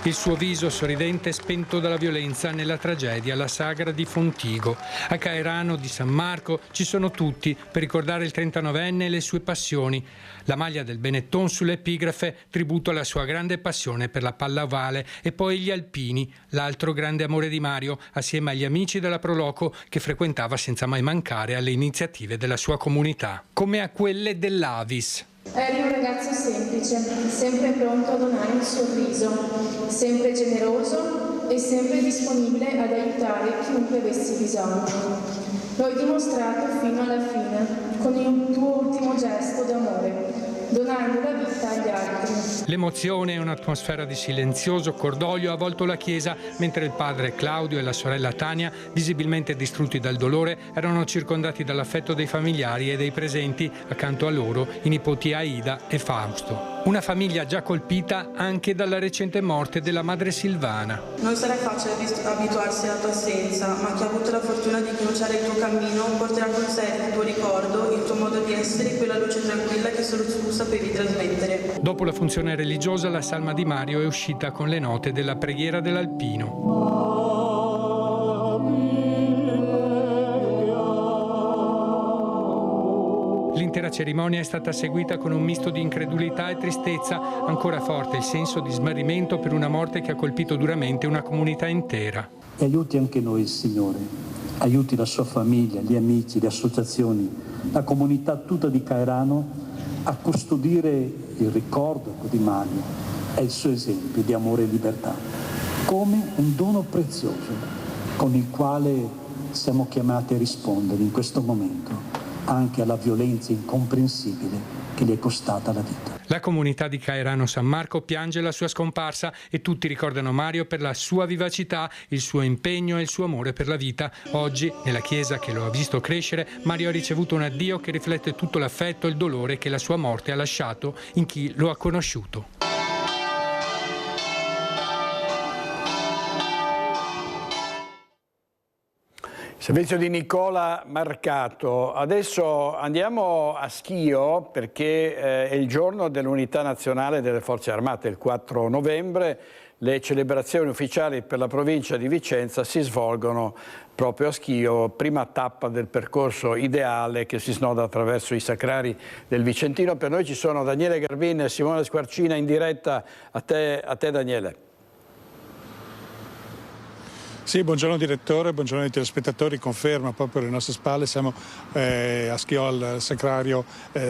Il suo viso sorridente spento dalla violenza nella tragedia alla sagra di Fontigo. A Cairano di San Marco ci sono tutti per ricordare il 39enne e le sue passioni. La maglia del Benetton sull'epigrafe, tributo alla sua grande passione per la palla ovale, e poi gli alpini, l'altro grande amore di Mario, assieme agli amici della Proloco che frequentava senza mai mancare alle iniziative della sua comunità. comunità, come a quelle dell'Avis. Eri un ragazzo semplice, sempre pronto a donare un sorriso, sempre generoso e sempre disponibile ad aiutare chiunque avessi bisogno. Lo hai dimostrato fino alla fine, con il tuo ultimo gesto d'amore, donando la vita agli altri. L'emozione e un'atmosfera di silenzioso cordoglio ha avvolto la chiesa, mentre il padre Claudio e la sorella Tania, visibilmente distrutti dal dolore, erano circondati dall'affetto dei familiari e dei presenti, accanto a loro i nipoti Aida e Fausto. Una famiglia già colpita anche dalla recente morte della madre Silvana. Non sarà facile abituarsi alla tua assenza, ma chi ha avuto la fortuna di incrociare il tuo cammino porterà con sé il tuo ricordo, il tuo modo di essere, quella luce tranquilla che solo tu sapevi trasmettere. Dopo la funzione religiosa, la salma di Mario è uscita con le note della preghiera dell'Alpino. L'intera cerimonia è stata seguita con un misto di incredulità e tristezza, ancora forte il senso di smarrimento per una morte che ha colpito duramente una comunità intera. E aiuti anche noi, Signore, aiuti la sua famiglia, gli amici, le associazioni, la comunità tutta di Cairano a custodire il ricordo di Mario e il suo esempio di amore e libertà, come un dono prezioso con il quale siamo chiamati a rispondere in questo momento anche alla violenza incomprensibile che gli è costata la vita. La comunità di Cairano San Marco piange la sua scomparsa e tutti ricordano Mario per la sua vivacità, il suo impegno e il suo amore per la vita. Oggi, nella chiesa che lo ha visto crescere, Mario ha ricevuto un addio che riflette tutto l'affetto e il dolore che la sua morte ha lasciato in chi lo ha conosciuto. Servizio di Nicola Marcato. Adesso andiamo a Schio perché è il giorno dell'Unità Nazionale delle Forze Armate, il 4 novembre. Le celebrazioni ufficiali per la provincia di Vicenza si svolgono proprio a Schio, prima tappa del percorso ideale che si snoda attraverso i sacrari del Vicentino. Per noi ci sono Daniele Garbin e Simone Squarcina in diretta. A te Daniele. Sì, buongiorno direttore, buongiorno ai telespettatori, conferma proprio alle nostre spalle, siamo a Schio al Sacrario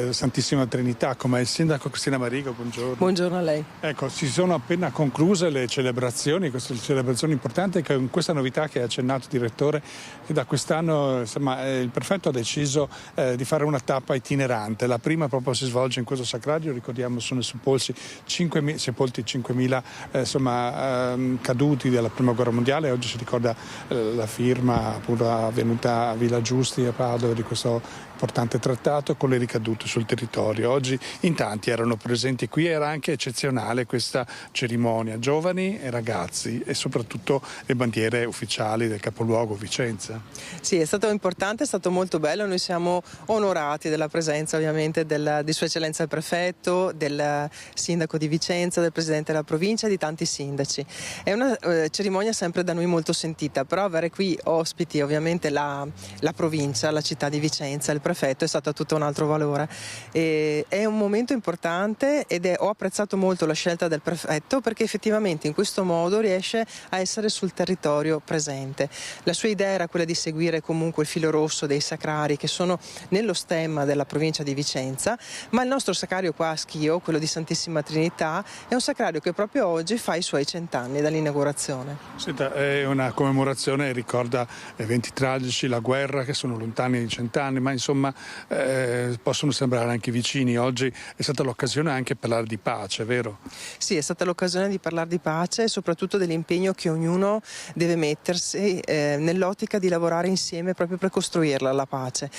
Santissima Trinità, come il sindaco Cristina Marigo, buongiorno. Buongiorno a lei. Ecco, si sono appena concluse le celebrazioni, queste celebrazioni importanti, con questa novità che ha accennato il direttore, che da quest'anno il prefetto ha deciso di fare una tappa itinerante. La prima proprio si svolge in questo Sacrario, ricordiamo sono sepolti 5.000 caduti della Prima Guerra Mondiale, oggi si ricorda la firma appunto avvenuta a Villa Giusti a Padova di questo importante trattato con le ricadute sul territorio. Oggi in tanti erano presenti qui, era anche eccezionale questa cerimonia, giovani e ragazzi e soprattutto le bandiere ufficiali del capoluogo Vicenza. Sì, è stato importante, è stato molto bello, noi siamo onorati della presenza ovviamente di Sua Eccellenza il Prefetto, del Sindaco di Vicenza, del Presidente della Provincia e di tanti sindaci. È una cerimonia sempre da noi molto sentita, però avere qui ospiti ovviamente la provincia, la città di Vicenza, il Prefetto è stato tutto un altro valore. È un momento importante ed ho apprezzato molto la scelta del Prefetto perché effettivamente in questo modo riesce a essere sul territorio presente. La sua idea era quella di seguire comunque il filo rosso dei sacrari che sono nello stemma della provincia di Vicenza, ma il nostro sacrario qua a Schio, quello di Santissima Trinità, è un sacrario che proprio oggi fa i suoi 100 anni dall'inaugurazione. Senta, è una commemorazione, ricorda eventi tragici, la guerra che sono lontani di 100 anni, ma insomma possono sembrare anche vicini. Oggi è stata l'occasione anche per parlare di pace, vero? Sì, è stata l'occasione di parlare di pace e soprattutto dell'impegno che ognuno deve mettersi nell'ottica di lavorare insieme proprio per costruirla la pace,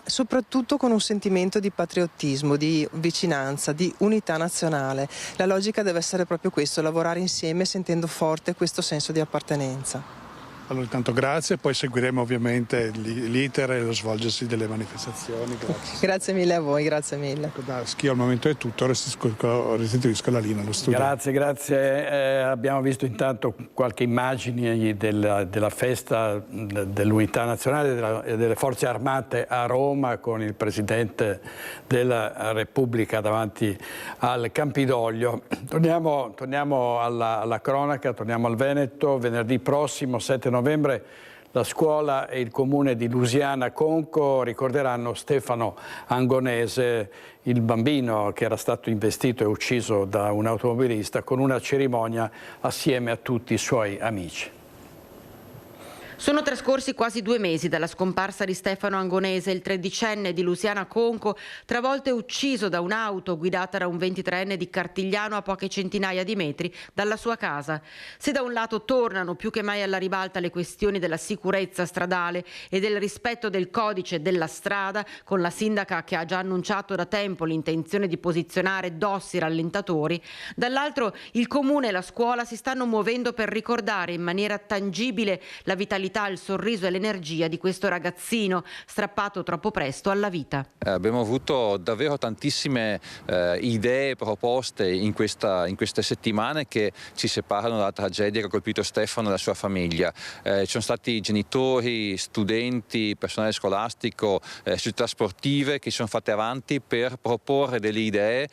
soprattutto con un sentimento di patriottismo, di vicinanza, di unità nazionale. La logica deve essere proprio questo, lavorare insieme sentendo forte questo senso di appartenenza. Allora intanto grazie, poi seguiremo ovviamente l'iter e lo svolgersi delle manifestazioni. Grazie. Grazie mille a voi, grazie mille. Da Schio al momento è tutto, restituisco la linea allo studio. Grazie. Abbiamo visto intanto qualche immagine della festa dell'Unità Nazionale delle Forze Armate a Roma con il Presidente della Repubblica davanti al Campidoglio. Torniamo alla cronaca, torniamo al Veneto. Venerdì prossimo, 7 novembre, La scuola e il comune di Lusiana Conco ricorderanno Stefano Angonese, il bambino che era stato investito e ucciso da un automobilista, con una cerimonia assieme a tutti i suoi amici. Sono trascorsi quasi 2 mesi dalla scomparsa di Stefano Angonese, il 13enne di Lusiana Conco, travolto e ucciso da un'auto guidata da un 23enne di Cartigliano a poche centinaia di metri dalla sua casa. Se da un lato tornano più che mai alla ribalta le questioni della sicurezza stradale e del rispetto del codice della strada, con la sindaca che ha già annunciato da tempo l'intenzione di posizionare dossi rallentatori, dall'altro il comune e la scuola si stanno muovendo per ricordare in maniera tangibile la vitalità, il sorriso e l'energia di questo ragazzino strappato troppo presto alla vita. Abbiamo avuto davvero tantissime idee, proposte in queste settimane che ci separano dalla tragedia che ha colpito Stefano e la sua famiglia. Ci sono stati genitori, studenti, personale scolastico, società sportive che si sono fatte avanti per proporre delle idee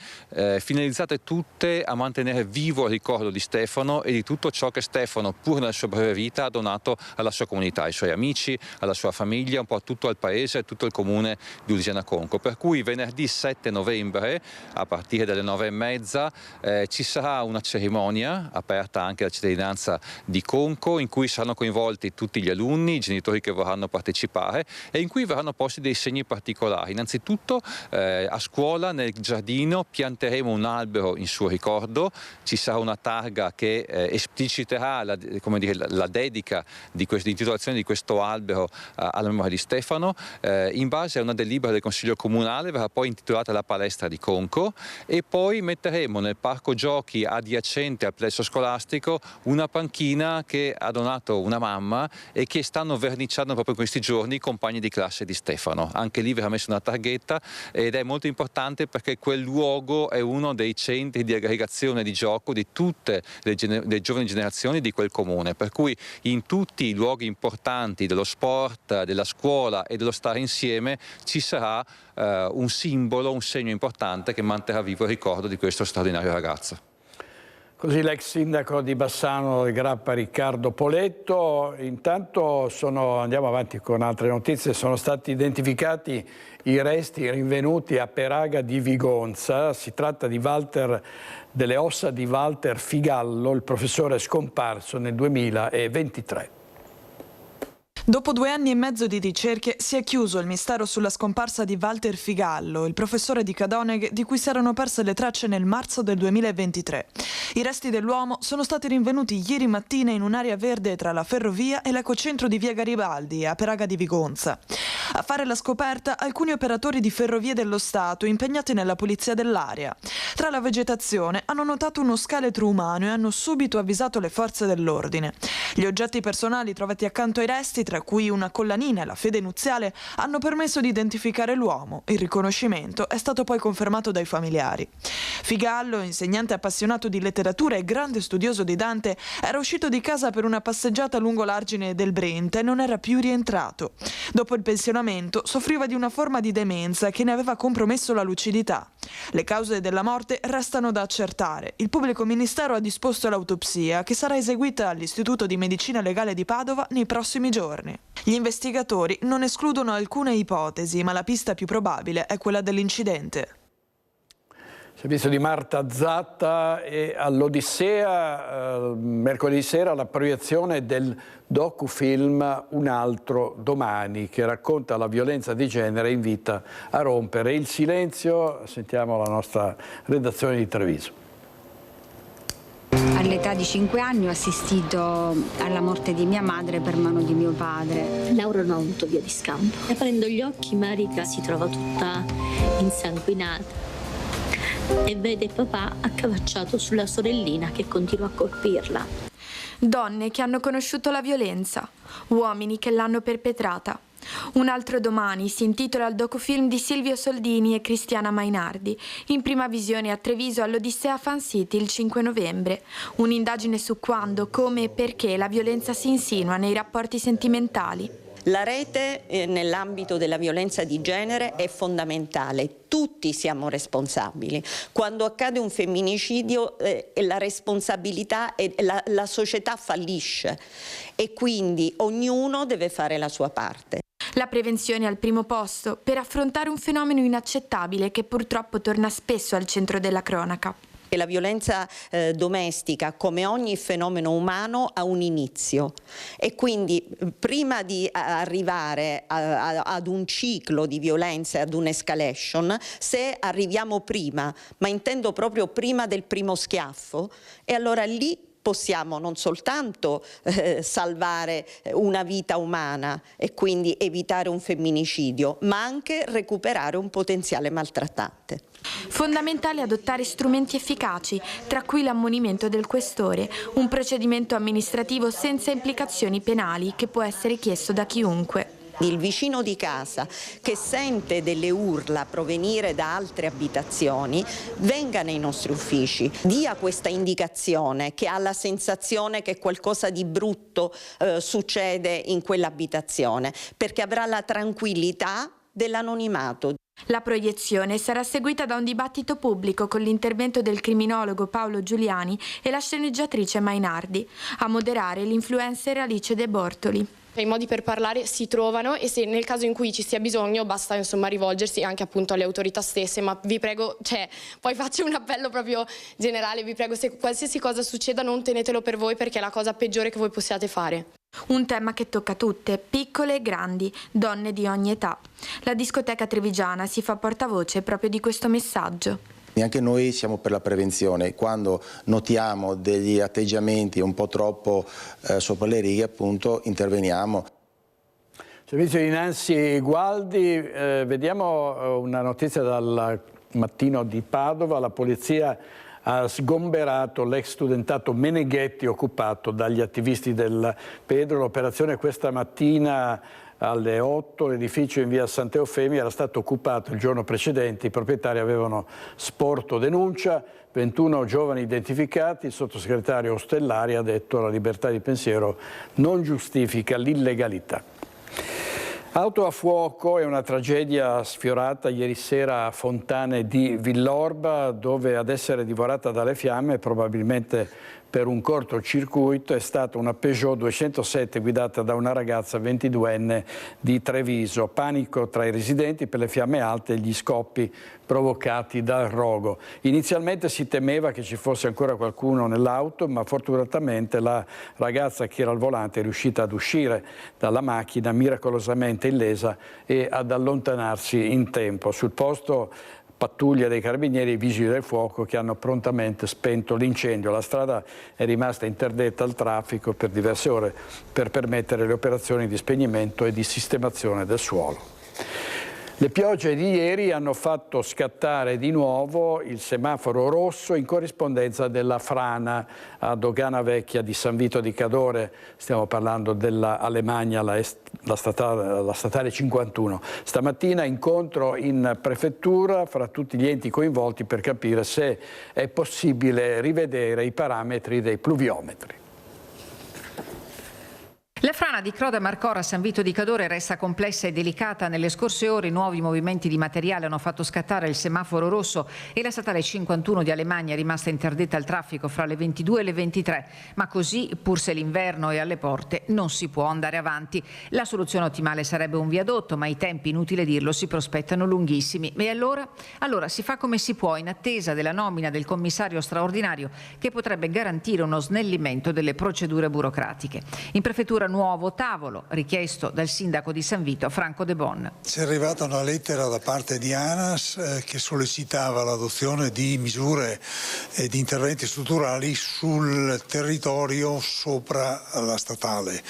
finalizzate tutte a mantenere vivo il ricordo di Stefano e di tutto ciò che Stefano, pur nella sua breve vita, ha donato alla sua comunità, ai suoi amici, alla sua famiglia, un po' a tutto il paese, a tutto il comune di Lusiana Conco. Per cui venerdì 7 novembre, a partire dalle 9:30, ci sarà una cerimonia aperta anche alla cittadinanza di Conco, in cui saranno coinvolti tutti gli alunni, i genitori che vorranno partecipare e in cui verranno posti dei segni particolari. Innanzitutto a scuola, nel giardino, pianteremo un albero in suo ricordo, ci sarà una targa che espliciterà la dedica di l'intitolazione di questo albero alla memoria di Stefano. In base a una delibera del Consiglio Comunale verrà poi intitolata la palestra di Conco e poi metteremo nel parco giochi adiacente al plesso scolastico una panchina che ha donato una mamma e che stanno verniciando proprio in questi giorni i compagni di classe di Stefano. Anche lì verrà messa una targhetta ed è molto importante perché quel luogo è uno dei centri di aggregazione di gioco di tutte le giovani generazioni di quel comune, per cui in tutti i luoghi importanti dello sport, della scuola e dello stare insieme ci sarà un simbolo, un segno importante che manterrà vivo il ricordo di questo straordinario ragazzo. Così l'ex sindaco di Bassano del Grappa Riccardo Poletto. Intanto andiamo avanti con altre notizie, sono stati identificati i resti rinvenuti a Peraga di Vigonza. Si tratta delle ossa di Walter Figallo, il professore scomparso nel 2023. Dopo 2 anni e mezzo di ricerche si è chiuso il mistero sulla scomparsa di Walter Figallo, il professore di Cadoneghe di cui si erano perse le tracce nel marzo del 2023. I resti dell'uomo sono stati rinvenuti ieri mattina in un'area verde tra la ferrovia e l'ecocentro di via Garibaldi, a Peraga di Vigonza. A fare la scoperta alcuni operatori di Ferrovie dello Stato impegnati nella polizia dell'area. Tra la vegetazione hanno notato uno scheletro umano e hanno subito avvisato le forze dell'ordine. Gli oggetti personali trovati accanto ai resti, tra cui una collanina e la fede nuziale, hanno permesso di identificare l'uomo. Il riconoscimento è stato poi confermato dai familiari. Figallo, insegnante appassionato di letteratura e grande studioso di Dante, era uscito di casa per una passeggiata lungo l'argine del Brenta e non era più rientrato. Dopo il pensionamento soffriva di una forma di demenza che ne aveva compromesso la lucidità. Le cause della morte restano da accertare. Il pubblico ministero ha disposto l'autopsia che sarà eseguita all'Istituto di Medicina Legale di Padova nei prossimi giorni. Gli investigatori non escludono alcune ipotesi, ma la pista più probabile è quella dell'incidente. Servizio di Marta Zatta e all'Odissea, mercoledì sera la proiezione del docufilm Un altro domani, che racconta la violenza di genere e invita a rompere il silenzio. Sentiamo la nostra redazione di Treviso. All'età di 5 anni ho assistito alla morte di mia madre per mano di mio padre. Laura non ha avuto via di scampo. Aprendo gli occhi Marica si trova tutta insanguinata e vede papà accavacciato sulla sorellina che continua a colpirla. Donne che hanno conosciuto la violenza, uomini che l'hanno perpetrata. Un altro domani si intitola il docufilm di Silvio Soldini e Cristiana Mainardi, in prima visione a Treviso all'Odissea Fan City il 5 novembre. Un'indagine su quando, come e perché la violenza si insinua nei rapporti sentimentali. La rete nell'ambito della violenza di genere è fondamentale, tutti siamo responsabili. Quando accade un femminicidio la responsabilità è la società fallisce e quindi ognuno deve fare la sua parte. La prevenzione al primo posto per affrontare un fenomeno inaccettabile che purtroppo torna spesso al centro della cronaca. La violenza domestica, come ogni fenomeno umano, ha un inizio e quindi prima di arrivare ad un ciclo di violenza e ad un'escalation, se arriviamo prima, ma intendo proprio prima del primo schiaffo, e allora lì possiamo non soltanto salvare una vita umana e quindi evitare un femminicidio, ma anche recuperare un potenziale maltrattante. Fondamentale adottare strumenti efficaci, tra cui l'ammonimento del questore, un procedimento amministrativo senza implicazioni penali che può essere chiesto da chiunque. Il vicino di casa che sente delle urla provenire da altre abitazioni venga nei nostri uffici, dia questa indicazione, che ha la sensazione che qualcosa di brutto succede in quell'abitazione, perché avrà la tranquillità dell'anonimato. La proiezione sarà seguita da un dibattito pubblico con l'intervento del criminologo Paolo Giuliani e la sceneggiatrice Mainardi. A moderare l'influencer Alice De Bortoli. I modi per parlare si trovano e se nel caso in cui ci sia bisogno basta rivolgersi anche appunto alle autorità stesse, ma vi prego, poi faccio un appello proprio generale, vi prego, se qualsiasi cosa succeda non tenetelo per voi perché è la cosa peggiore che voi possiate fare. Un tema che tocca tutte, piccole e grandi, donne di ogni età. La discoteca trevigiana si fa portavoce proprio di questo messaggio. Anche noi siamo per la prevenzione, quando notiamo degli atteggiamenti un po' troppo sopra le righe, appunto, interveniamo. Servizio di Nancy Gualdi, vediamo una notizia dal mattino di Padova. La polizia ha sgomberato l'ex studentato Meneghetti occupato dagli attivisti del Pedro. L'operazione questa mattina alle 8, l'edificio in via Sant'Eufemia era stato occupato il giorno precedente, i proprietari avevano sporto denuncia, 21 giovani identificati, il sottosegretario Ostellari ha detto la libertà di pensiero non giustifica l'illegalità. Auto a fuoco è una tragedia sfiorata ieri sera a Fontane di Villorba, dove ad essere divorata dalle fiamme, probabilmente per un cortocircuito, è stata una Peugeot 207 guidata da una ragazza 22enne di Treviso. Panico tra i residenti per le fiamme alte e gli scoppi provocati dal rogo. Inizialmente si temeva che ci fosse ancora qualcuno nell'auto, ma fortunatamente la ragazza che era al volante è riuscita ad uscire dalla macchina miracolosamente illesa e ad allontanarsi in tempo. Sul posto pattuglia dei carabinieri e i vigili del fuoco che hanno prontamente spento l'incendio. La strada è rimasta interdetta al traffico per diverse ore per permettere le operazioni di spegnimento e di sistemazione del suolo. Le piogge di ieri hanno fatto scattare di nuovo il semaforo rosso in corrispondenza della frana a Dogana Vecchia di San Vito di Cadore. Stiamo parlando della Alemagna, la statale 51. Stamattina incontro in prefettura fra tutti gli enti coinvolti per capire se è possibile rivedere i parametri dei pluviometri. La frana di Croda Marcora a San Vito di Cadore resta complessa e delicata. Nelle scorse ore nuovi movimenti di materiale hanno fatto scattare il semaforo rosso e la statale 51 di Alemagna è rimasta interdetta al traffico fra le 22 e le 23. Ma così, pur se l'inverno è alle porte, non si può andare avanti. La soluzione ottimale sarebbe un viadotto, ma i tempi, inutile dirlo, si prospettano lunghissimi. E allora si fa come si può in attesa della nomina del commissario straordinario che potrebbe garantire uno snellimento delle procedure burocratiche. In prefettura nuovo tavolo richiesto dal sindaco di San Vito, Franco De Bon. Ci è arrivata una lettera da parte di ANAS che sollecitava l'adozione di misure e di interventi strutturali sul territorio sopra la statale,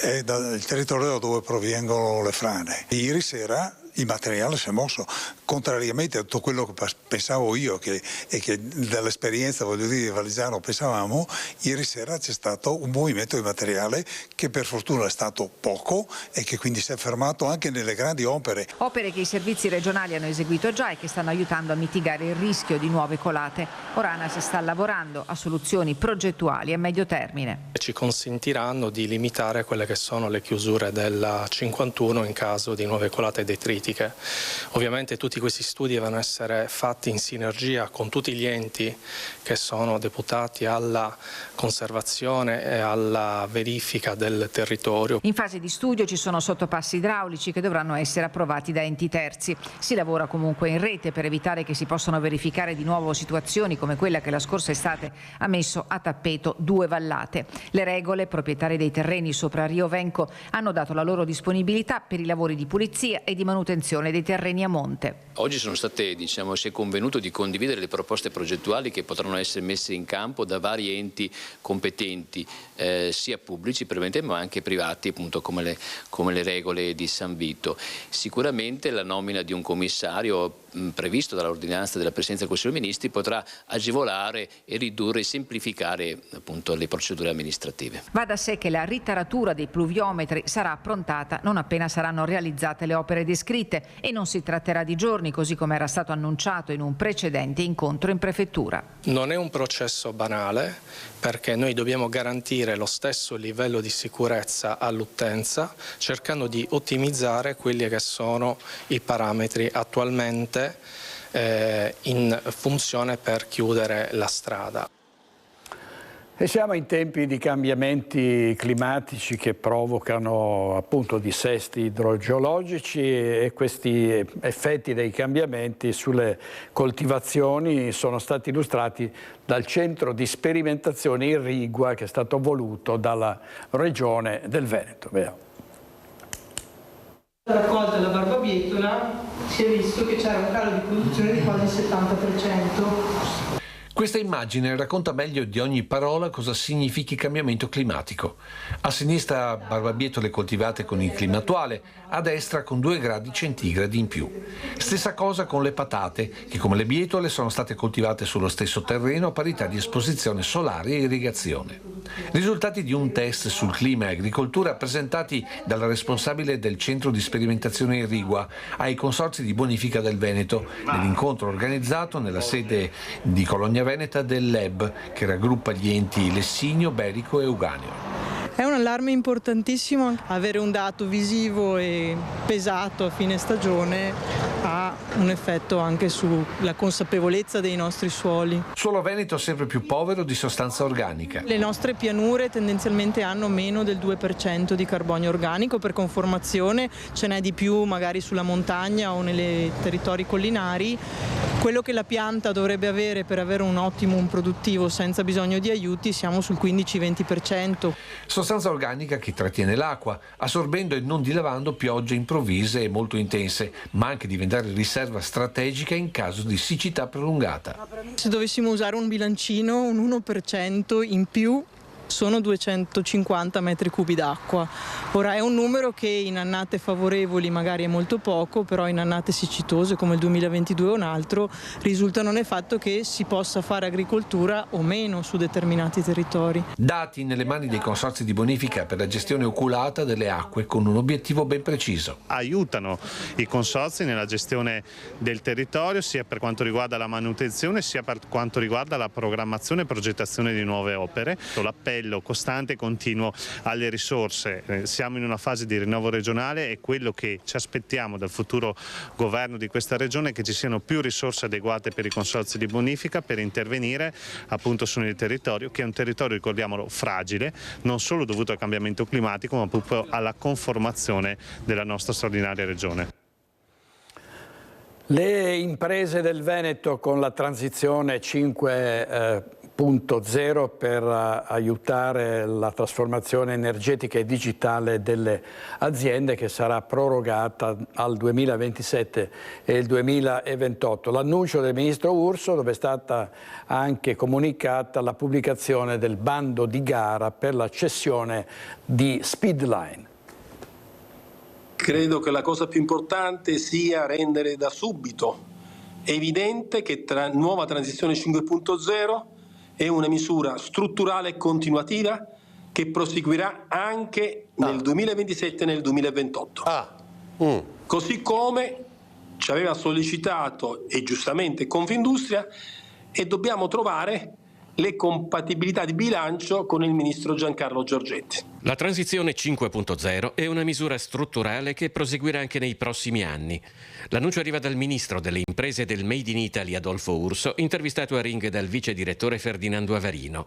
è il territorio da dove provengono le frane. Ieri sera il materiale si è mosso, contrariamente a tutto quello che pensavo io e che dall'esperienza, voglio dire, di Valligiano pensavamo, ieri sera c'è stato un movimento di materiale che per fortuna è stato poco e che quindi si è fermato anche nelle grandi opere. Opere che i servizi regionali hanno eseguito già e che stanno aiutando a mitigare il rischio di nuove colate. Ora ANAS sta lavorando a soluzioni progettuali a medio termine. Ci consentiranno di limitare quelle che sono le chiusure della 51 in caso di nuove colate detritiche. Ovviamente tutti questi studi devono essere fatti in sinergia con tutti gli enti che sono deputati alla conservazione e alla verifica del territorio. In fase di studio ci sono sottopassi idraulici che dovranno essere approvati da enti terzi. Si lavora comunque in rete per evitare che si possano verificare di nuovo situazioni come quella che la scorsa estate ha messo a tappeto 2 vallate. Le regole, proprietari dei terreni sopra Rio Venco, hanno dato la loro disponibilità per i lavori di pulizia e di manutenzione dei terreni a monte. Oggi si è convenuto di condividere le proposte progettuali che potranno essere messe in campo da vari enti competenti, sia pubblici preventivamente ma anche privati, appunto come le regole di San Vito. Sicuramente la nomina di un commissario previsto dall'ordinanza della Presidenza del Consiglio dei Ministri potrà agevolare e ridurre e semplificare appunto le procedure amministrative. Va da sé che la ritaratura dei pluviometri sarà approntata non appena saranno realizzate le opere descritte e non si tratterà di giorni, così come era stato annunciato in un precedente incontro in prefettura. Non è un processo banale perché noi dobbiamo garantire lo stesso livello di sicurezza all'utenza cercando di ottimizzare quelli che sono i parametri attualmente in funzione per chiudere la strada. E siamo in tempi di cambiamenti climatici che provocano appunto dissesti idrogeologici e questi effetti dei cambiamenti sulle coltivazioni sono stati illustrati dal centro di sperimentazione irrigua che è stato voluto dalla regione del Veneto. Vediamo. La raccolta della barbabietola si è visto che c'era un calo di produzione di quasi il 70%. Questa immagine racconta meglio di ogni parola cosa significhi cambiamento climatico. A sinistra barbabietole coltivate con il clima attuale, a destra con 2 gradi centigradi in più. Stessa cosa con le patate, che come le bietole sono state coltivate sullo stesso terreno a parità di esposizione solare e irrigazione. Risultati di un test sul clima e agricoltura presentati dalla responsabile del centro di sperimentazione irrigua ai consorzi di bonifica del Veneto nell'incontro organizzato nella sede di Cologna Veneta del LEB, che raggruppa gli enti Lessigno, Berico e Euganeo. È un allarme importantissimo, avere un dato visivo e pesato a fine stagione ha un effetto anche sulla consapevolezza dei nostri suoli. Suolo veneto sempre più povero di sostanza organica. Le nostre pianure tendenzialmente hanno meno del 2% di carbonio organico per conformazione, ce n'è di più magari sulla montagna o nei territori collinari. Quello che la pianta dovrebbe avere per avere un ottimum produttivo senza bisogno di aiuti siamo sul 15-20%. Sostanza organica che trattiene l'acqua, assorbendo e non dilavando piogge improvvise e molto intense, ma anche diventare riserva strategica in caso di siccità prolungata. Se dovessimo usare un bilancino, un 1% in più sono 250 metri cubi d'acqua. Ora è un numero che in annate favorevoli magari è molto poco, però in annate siccitose come il 2022 o un altro risultano nel fatto che si possa fare agricoltura o meno su determinati territori. Dati nelle mani dei consorzi di bonifica per la gestione oculata delle acque con un obiettivo ben preciso. Aiutano i consorzi nella gestione del territorio sia per quanto riguarda la manutenzione sia per quanto riguarda la programmazione e progettazione di nuove opere. L'appello costante e continuo alle risorse. Siamo in una fase di rinnovo regionale e quello che ci aspettiamo dal futuro governo di questa regione è che ci siano più risorse adeguate per i consorzi di bonifica per intervenire appunto sul territorio, che è un territorio, ricordiamolo, fragile, non solo dovuto al cambiamento climatico ma proprio alla conformazione della nostra straordinaria regione. Le imprese del Veneto con la transizione 5.0 per aiutare la trasformazione energetica e digitale delle aziende che sarà prorogata al 2027 e il 2028. L'annuncio del ministro Urso, dove è stata anche comunicata la pubblicazione del bando di gara per la cessione di Speedline. Credo che la cosa più importante sia rendere da subito evidente che nuova transizione 5.0 è una misura strutturale e continuativa che proseguirà anche nel 2027 e nel 2028. Così come ci aveva sollecitato e giustamente Confindustria, e dobbiamo trovare le compatibilità di bilancio con il ministro Giancarlo Giorgetti. La transizione 5.0 è una misura strutturale che proseguirà anche nei prossimi anni. L'annuncio arriva dal ministro delle imprese e del Made in Italy Adolfo Urso, intervistato a Ring dal vice direttore Ferdinando Avarino.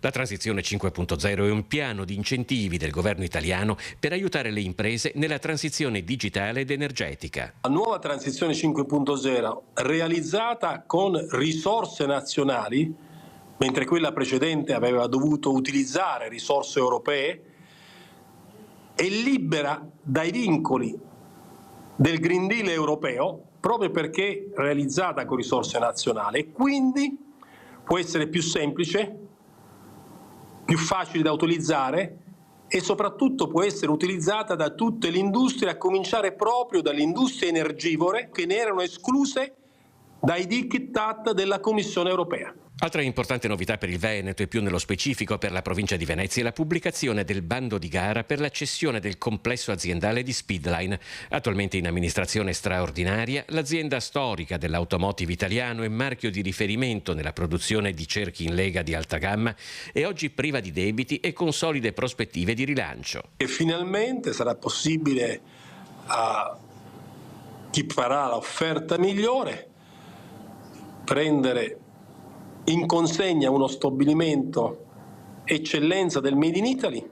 La transizione 5.0 è un piano di incentivi del governo italiano per aiutare le imprese nella transizione digitale ed energetica. La nuova transizione 5.0 realizzata con risorse nazionali, mentre quella precedente aveva dovuto utilizzare risorse europee, è libera dai vincoli del Green Deal europeo proprio perché realizzata con risorse nazionali e quindi può essere più semplice, più facile da utilizzare e soprattutto può essere utilizzata da tutte le industrie, a cominciare proprio dalle industrie energivore che ne erano escluse dai diktat della Commissione europea. Altra importante novità per il Veneto e più nello specifico per la provincia di Venezia è la pubblicazione del bando di gara per la cessione del complesso aziendale di Speedline. Attualmente in amministrazione straordinaria, l'azienda storica dell'automotive italiano e marchio di riferimento nella produzione di cerchi in lega di alta gamma è oggi priva di debiti e con solide prospettive di rilancio. E finalmente sarà possibile a chi farà l'offerta migliore prendere in consegna uno stabilimento eccellenza del Made in Italy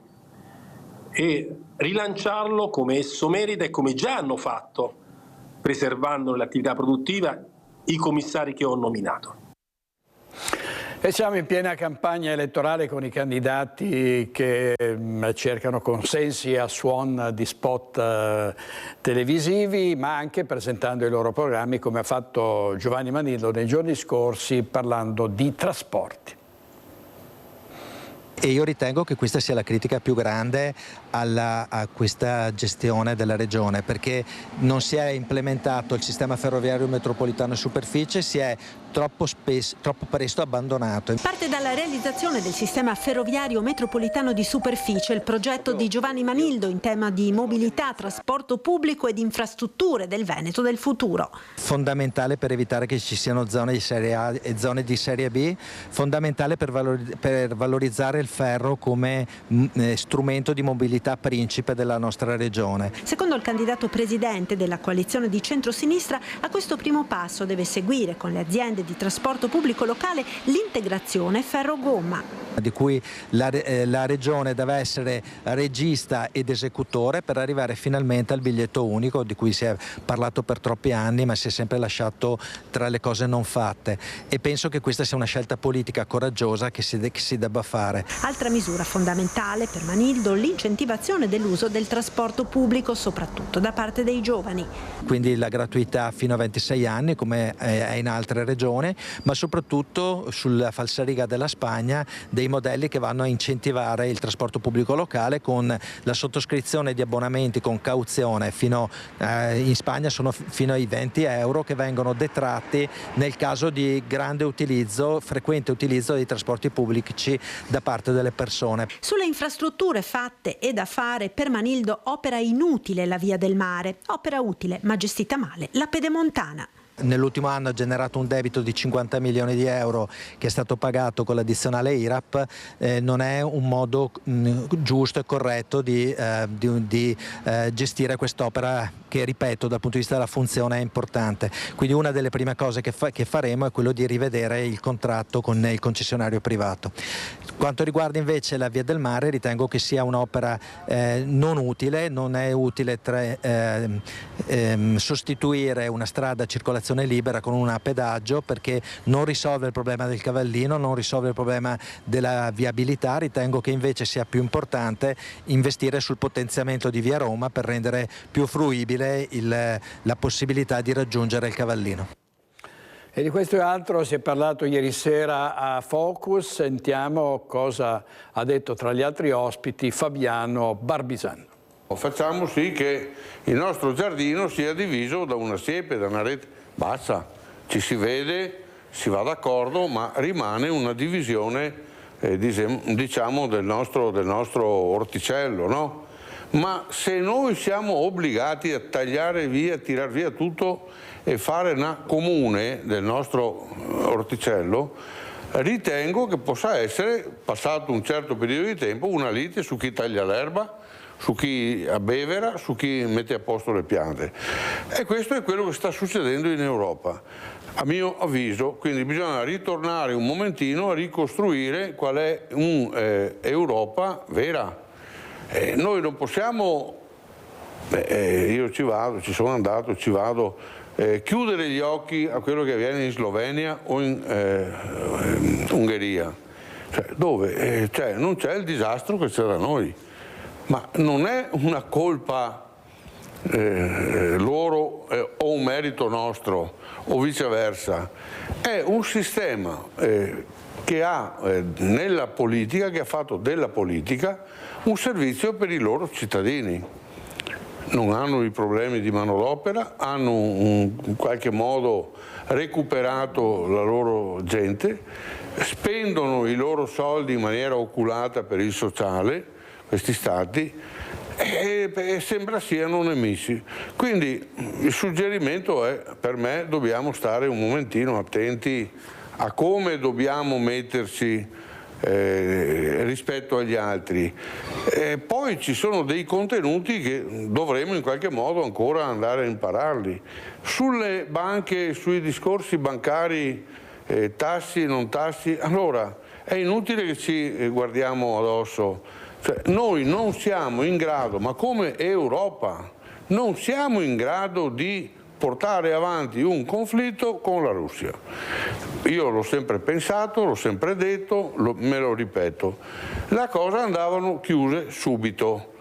e rilanciarlo come esso merita e come già hanno fatto, preservando l'attività produttiva, i commissari che ho nominato. E siamo in piena campagna elettorale con i candidati che cercano consensi a suon di spot televisivi, ma anche presentando i loro programmi, come ha fatto Giovanni Manillo nei giorni scorsi parlando di trasporti. E io ritengo che questa sia la critica più grande a questa gestione della regione, perché non si è implementato il sistema ferroviario metropolitano in superficie, si è troppo presto abbandonato. Parte dalla realizzazione del sistema ferroviario metropolitano di superficie il progetto di Giovanni Manildo in tema di mobilità, trasporto pubblico ed infrastrutture del Veneto del futuro. Fondamentale per evitare che ci siano zone di serie A e zone di serie B, fondamentale per valorizzare il ferro come strumento di mobilità principe della nostra regione. Secondo il candidato presidente della coalizione di centrosinistra, a questo primo passo deve seguire con le aziende di trasporto pubblico locale l'integrazione ferro-gomma, di cui la regione deve essere regista ed esecutore per arrivare finalmente al biglietto unico, di cui si è parlato per troppi anni ma si è sempre lasciato tra le cose non fatte, e penso che questa sia una scelta politica coraggiosa che si debba fare. Altra misura fondamentale per Manildo, l'incentivazione dell'uso del trasporto pubblico, soprattutto da parte dei giovani. Quindi la gratuità fino a 26 anni come è in altre regioni, ma soprattutto sulla falsariga della Spagna dei modelli che vanno a incentivare il trasporto pubblico locale con la sottoscrizione di abbonamenti con cauzione in Spagna sono fino ai 20 euro che vengono detratti nel caso di grande frequente utilizzo dei trasporti pubblici da parte delle persone. Sulle infrastrutture fatte e da fare, per Manildo opera inutile la via del mare, opera utile ma gestita male la pedemontana. Nell'ultimo anno ha generato un debito di 50 milioni di euro che è stato pagato con l'addizionale IRAP, non è un modo giusto e corretto di gestire quest'opera che, ripeto, dal punto di vista della funzione è importante. Quindi una delle prime cose che faremo è quello di rivedere il contratto con il concessionario privato. Quanto riguarda invece la via del mare, ritengo che sia un'opera non utile, non è utile sostituire una strada a circolazione libera con un pedaggio, perché non risolve il problema del Cavallino, non risolve il problema della viabilità. Ritengo che invece sia più importante investire sul potenziamento di via Roma per rendere più fruibile la possibilità di raggiungere il Cavallino. E di questo e altro si è parlato ieri sera a Focus. Sentiamo cosa ha detto tra gli altri ospiti Fabiano Barbisano. Facciamo sì che il nostro giardino sia diviso da una siepe, da una rete. Basta, ci si vede, si va d'accordo, ma rimane una divisione diciamo del nostro orticello, no? Ma se noi siamo obbligati a tagliare via, a tirar via tutto e fare una comune del nostro orticello, ritengo che possa essere, passato un certo periodo di tempo, una lite su chi taglia l'erba, su chi abbevera, su chi mette a posto le piante. E questo è quello che sta succedendo in Europa, a mio avviso. Quindi bisogna ritornare un momentino a ricostruire qual è un'Europa vera. Noi non possiamo, io ci vado, ci sono andato, ci vado, chiudere gli occhi a quello che avviene in Slovenia o in Ungheria, dove non c'è il disastro che c'è da noi. Ma non è una colpa loro o un merito nostro o viceversa, è un sistema che ha nella politica, che ha fatto della politica un servizio per i loro cittadini. Non hanno i problemi di manodopera, hanno in qualche modo recuperato la loro gente, spendono i loro soldi in maniera oculata per il sociale, questi stati, e sembra siano nemici. Quindi il suggerimento è, per me, dobbiamo stare un momentino attenti a come dobbiamo metterci rispetto agli altri. Poi ci sono dei contenuti che dovremo in qualche modo ancora andare a impararli. Sulle banche, sui discorsi bancari, tassi, non tassi, allora è inutile che ci guardiamo addosso. Noi non siamo in grado, ma come Europa, non siamo in grado di portare avanti un conflitto con la Russia. Io l'ho sempre pensato, l'ho sempre detto, me lo ripeto. Le cose andavano chiuse subito.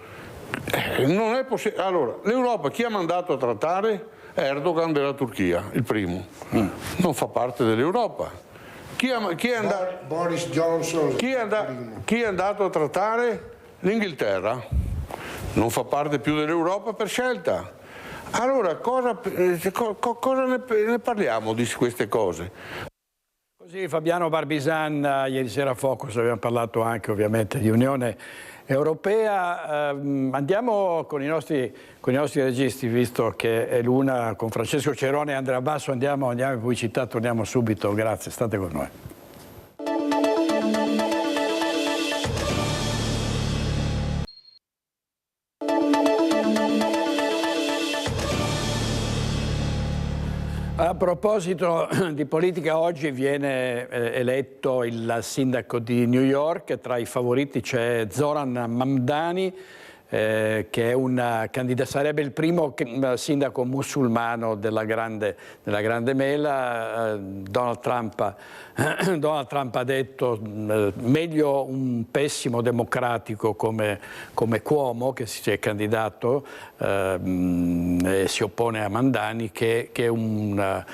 Non è possibile. Allora, l'Europa chi ha mandato a trattare? Erdogan della Turchia, il primo. Non fa parte dell'Europa. Boris Johnson. Chi è andato a trattare? L'Inghilterra. Non fa parte più dell'Europa per scelta. Allora cosa ne parliamo di queste cose? Così Fabiano Barbisan, ieri sera a Focus abbiamo parlato anche ovviamente di Unione Europea. Andiamo con i nostri registi, visto che è l'una, con Francesco Cerone e Andrea Basso, andiamo in pubblicità, torniamo subito, grazie, state con noi. A proposito di politica, oggi viene eletto il sindaco di New York. Tra i favoriti c'è Zoran Mamdani, che è sarebbe il primo sindaco musulmano della Grande Mela. Donald Trump ha detto meglio un pessimo democratico come Cuomo, che si è candidato e si oppone a Mamdani, che un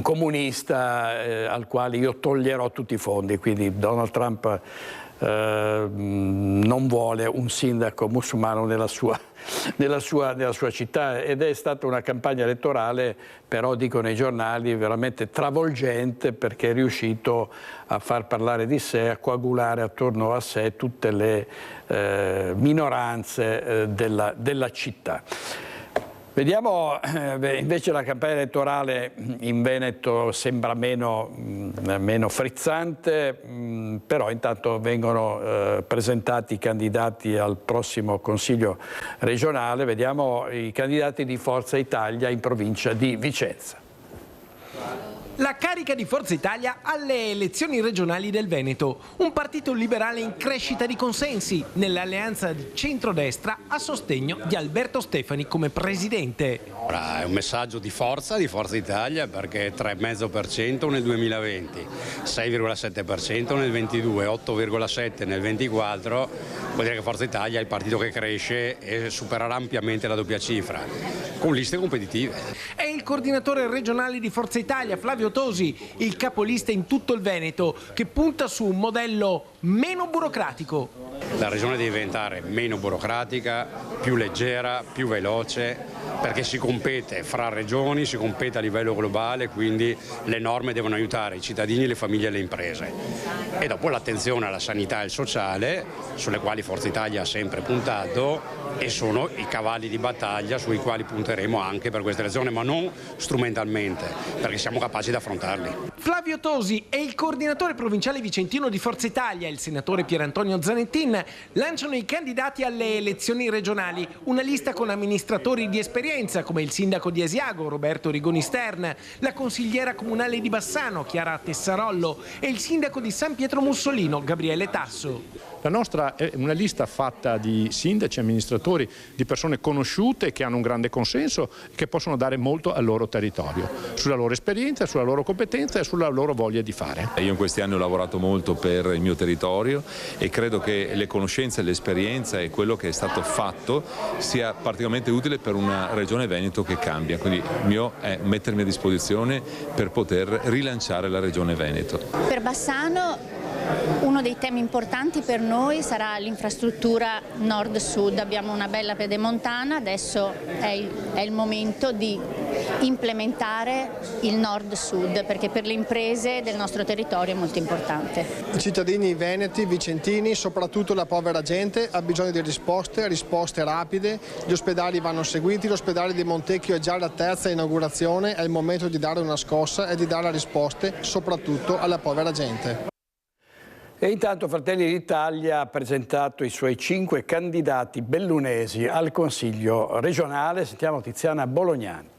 comunista al quale io toglierò tutti i fondi. Quindi Donald Trump non vuole un sindaco musulmano nella sua città, ed è stata una campagna elettorale, però dicono i giornali, veramente travolgente, perché è riuscito a far parlare di sé, a coagulare attorno a sé tutte le minoranze della città. Vediamo invece la campagna elettorale in Veneto sembra meno frizzante, però intanto vengono presentati i candidati al prossimo Consiglio regionale. Vediamo i candidati di Forza Italia in provincia di Vicenza. La carica di Forza Italia alle elezioni regionali del Veneto, un partito liberale in crescita di consensi nell'alleanza di centrodestra a sostegno di Alberto Stefani come presidente. È un messaggio di Forza Italia, perché 3,5% nel 2020, 6,7% nel 22, 8,7% nel 24, vuol dire che Forza Italia è il partito che cresce e supererà ampiamente la doppia cifra, con liste competitive. È il coordinatore regionale di Forza Italia, Flavio Tosi, il capolista in tutto il Veneto, che punta su un modello meno burocratico. La regione deve diventare meno burocratica, più leggera, più veloce, perché si compete fra regioni, si compete a livello globale, quindi le norme devono aiutare i cittadini, le famiglie e le imprese. E dopo l'attenzione alla sanità e al sociale, sulle quali Forza Italia ha sempre puntato, e sono i cavalli di battaglia sui quali punteremo anche per questa elezione, ma non strumentalmente, perché siamo capaci di affrontarli. Flavio Tosi e il coordinatore provinciale vicentino di Forza Italia, il senatore Pierantonio Zanettin, lanciano i candidati alle elezioni regionali, una lista con amministratori di esperienza come il sindaco di Asiago, Roberto Rigoni Stern, la consigliera comunale di Bassano, Chiara Tessarollo, e il sindaco di San Pietro Mussolino, Gabriele Tasso. La nostra è una lista fatta di sindaci, amministratori, di persone conosciute che hanno un grande consenso e che possono dare molto al loro territorio, sulla loro esperienza, sulla loro competenza e sulla loro voglia di fare. Io in questi anni ho lavorato molto per il mio territorio e credo che le conoscenze, l'esperienza e quello che è stato fatto sia particolarmente utile per una regione Veneto che cambia. Quindi il mio è mettermi a disposizione per poter rilanciare la regione Veneto. Per Bassano uno dei temi importanti per noi sarà l'infrastruttura nord-sud. Abbiamo una bella pedemontana, adesso è il momento di implementare il nord-sud, perché per le imprese del nostro territorio è molto importante. I cittadini veneti, vicentini, soprattutto la povera gente, ha bisogno di risposte rapide. Gli ospedali vanno seguiti, l'ospedale di Montecchio è già la terza inaugurazione, è il momento di dare una scossa e di dare risposte soprattutto alla povera gente. E intanto Fratelli d'Italia ha presentato i suoi 5 candidati bellunesi al Consiglio regionale. Sentiamo Tiziana Bolognani.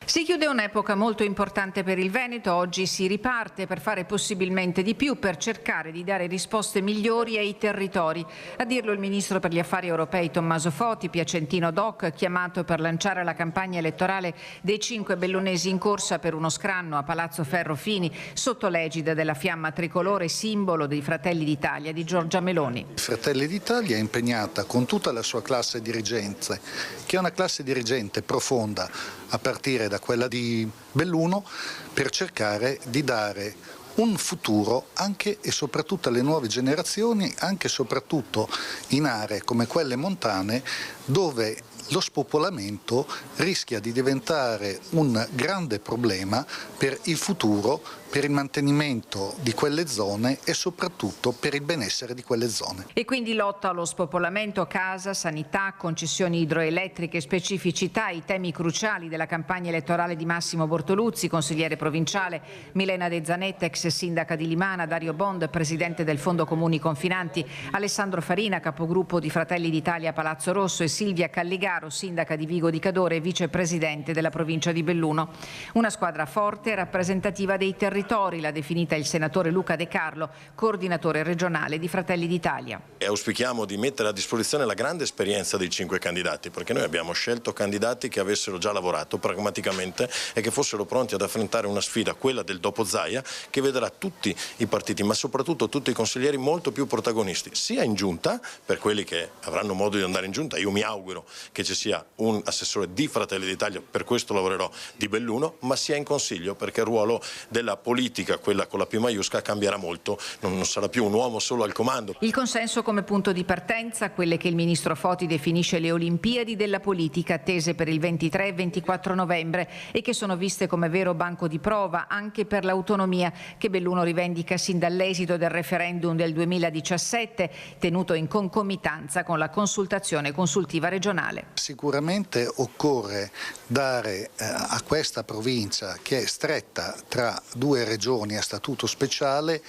Si chiude un'epoca molto importante per il Veneto, oggi si riparte per fare possibilmente di più, per cercare di dare risposte migliori ai territori. A dirlo il Ministro per gli Affari Europei Tommaso Foti, piacentino doc, chiamato per lanciare la campagna elettorale dei 5 bellunesi in corsa per uno scranno a Palazzo Ferrofini, sotto l'egida della fiamma tricolore, simbolo dei Fratelli d'Italia di Giorgia Meloni. Fratelli d'Italia è impegnata con tutta la sua classe dirigente, che è una classe dirigente profonda, a partire da quella di Belluno, per cercare di dare un futuro anche e soprattutto alle nuove generazioni, anche e soprattutto in aree come quelle montane, dove lo spopolamento rischia di diventare un grande problema per il futuro, per il mantenimento di quelle zone e soprattutto per il benessere di quelle zone. E quindi lotta allo spopolamento, casa, sanità, concessioni idroelettriche, specificità, i temi cruciali della campagna elettorale di Massimo Bortoluzzi, consigliere provinciale, Milena De Zanetta, ex sindaca di Limana, Dario Bond, presidente del Fondo Comuni Confinanti, Alessandro Farina, capogruppo di Fratelli d'Italia a Palazzo Rosso, e Silvia Calligaro, sindaca di Vigo di Cadore e vicepresidente della provincia di Belluno. Una squadra forte e rappresentativa dei territori, l'ha definita il senatore Luca De Carlo, coordinatore regionale di Fratelli d'Italia. E auspichiamo di mettere a disposizione la grande esperienza dei 5 candidati, perché noi abbiamo scelto candidati che avessero già lavorato pragmaticamente e che fossero pronti ad affrontare una sfida, quella del dopo Zaia, che vedrà tutti i partiti, ma soprattutto tutti i consiglieri molto più protagonisti, sia in giunta, per quelli che avranno modo di andare in giunta. Io mi auguro che ci sia un assessore di Fratelli d'Italia, per questo lavorerò, di Belluno, ma sia in consiglio, perché il ruolo della politica, quella con la P maiuscola, cambierà molto, non sarà più un uomo solo al comando. Il consenso come punto di partenza, quelle che il ministro Foti definisce le Olimpiadi della politica, attese per il 23 e 24 novembre e che sono viste come vero banco di prova anche per l'autonomia che Belluno rivendica sin dall'esito del referendum del 2017, tenuto in concomitanza con la consultazione consultiva regionale. Sicuramente occorre dare a questa provincia, che è stretta tra 2 regioni a statuto speciale,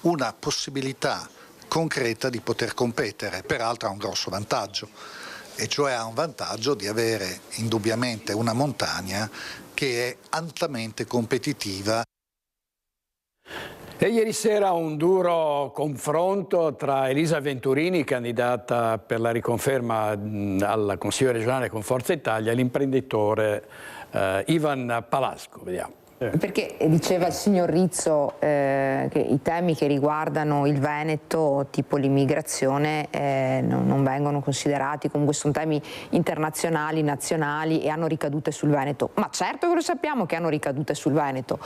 una possibilità concreta di poter competere. Peraltro ha un grosso vantaggio, e cioè ha un vantaggio di avere indubbiamente una montagna che è altamente competitiva. E ieri sera un duro confronto tra Elisa Venturini, candidata per la riconferma al Consiglio regionale con Forza Italia, e l'imprenditore Ivan Palasco. Vediamo. Perché diceva il signor Rizzo che i temi che riguardano il Veneto, tipo l'immigrazione, non vengono considerati, comunque sono temi internazionali, nazionali e hanno ricadute sul Veneto. Ma certo che lo sappiamo che hanno ricadute sul Veneto.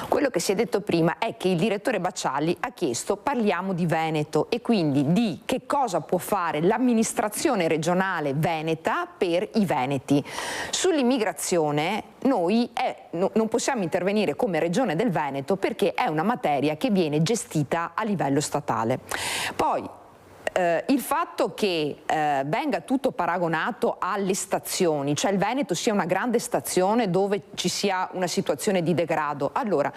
Quello che si è detto prima è che il direttore Baccialli ha chiesto parliamo di Veneto e quindi di che cosa può fare l'amministrazione regionale veneta per i veneti. Sull'immigrazione noi non possiamo intervenire come Regione del Veneto perché è una materia che viene gestita a livello statale. Poi il fatto che venga tutto paragonato alle stazioni, cioè il Veneto sia una grande stazione dove ci sia una situazione di degrado, allora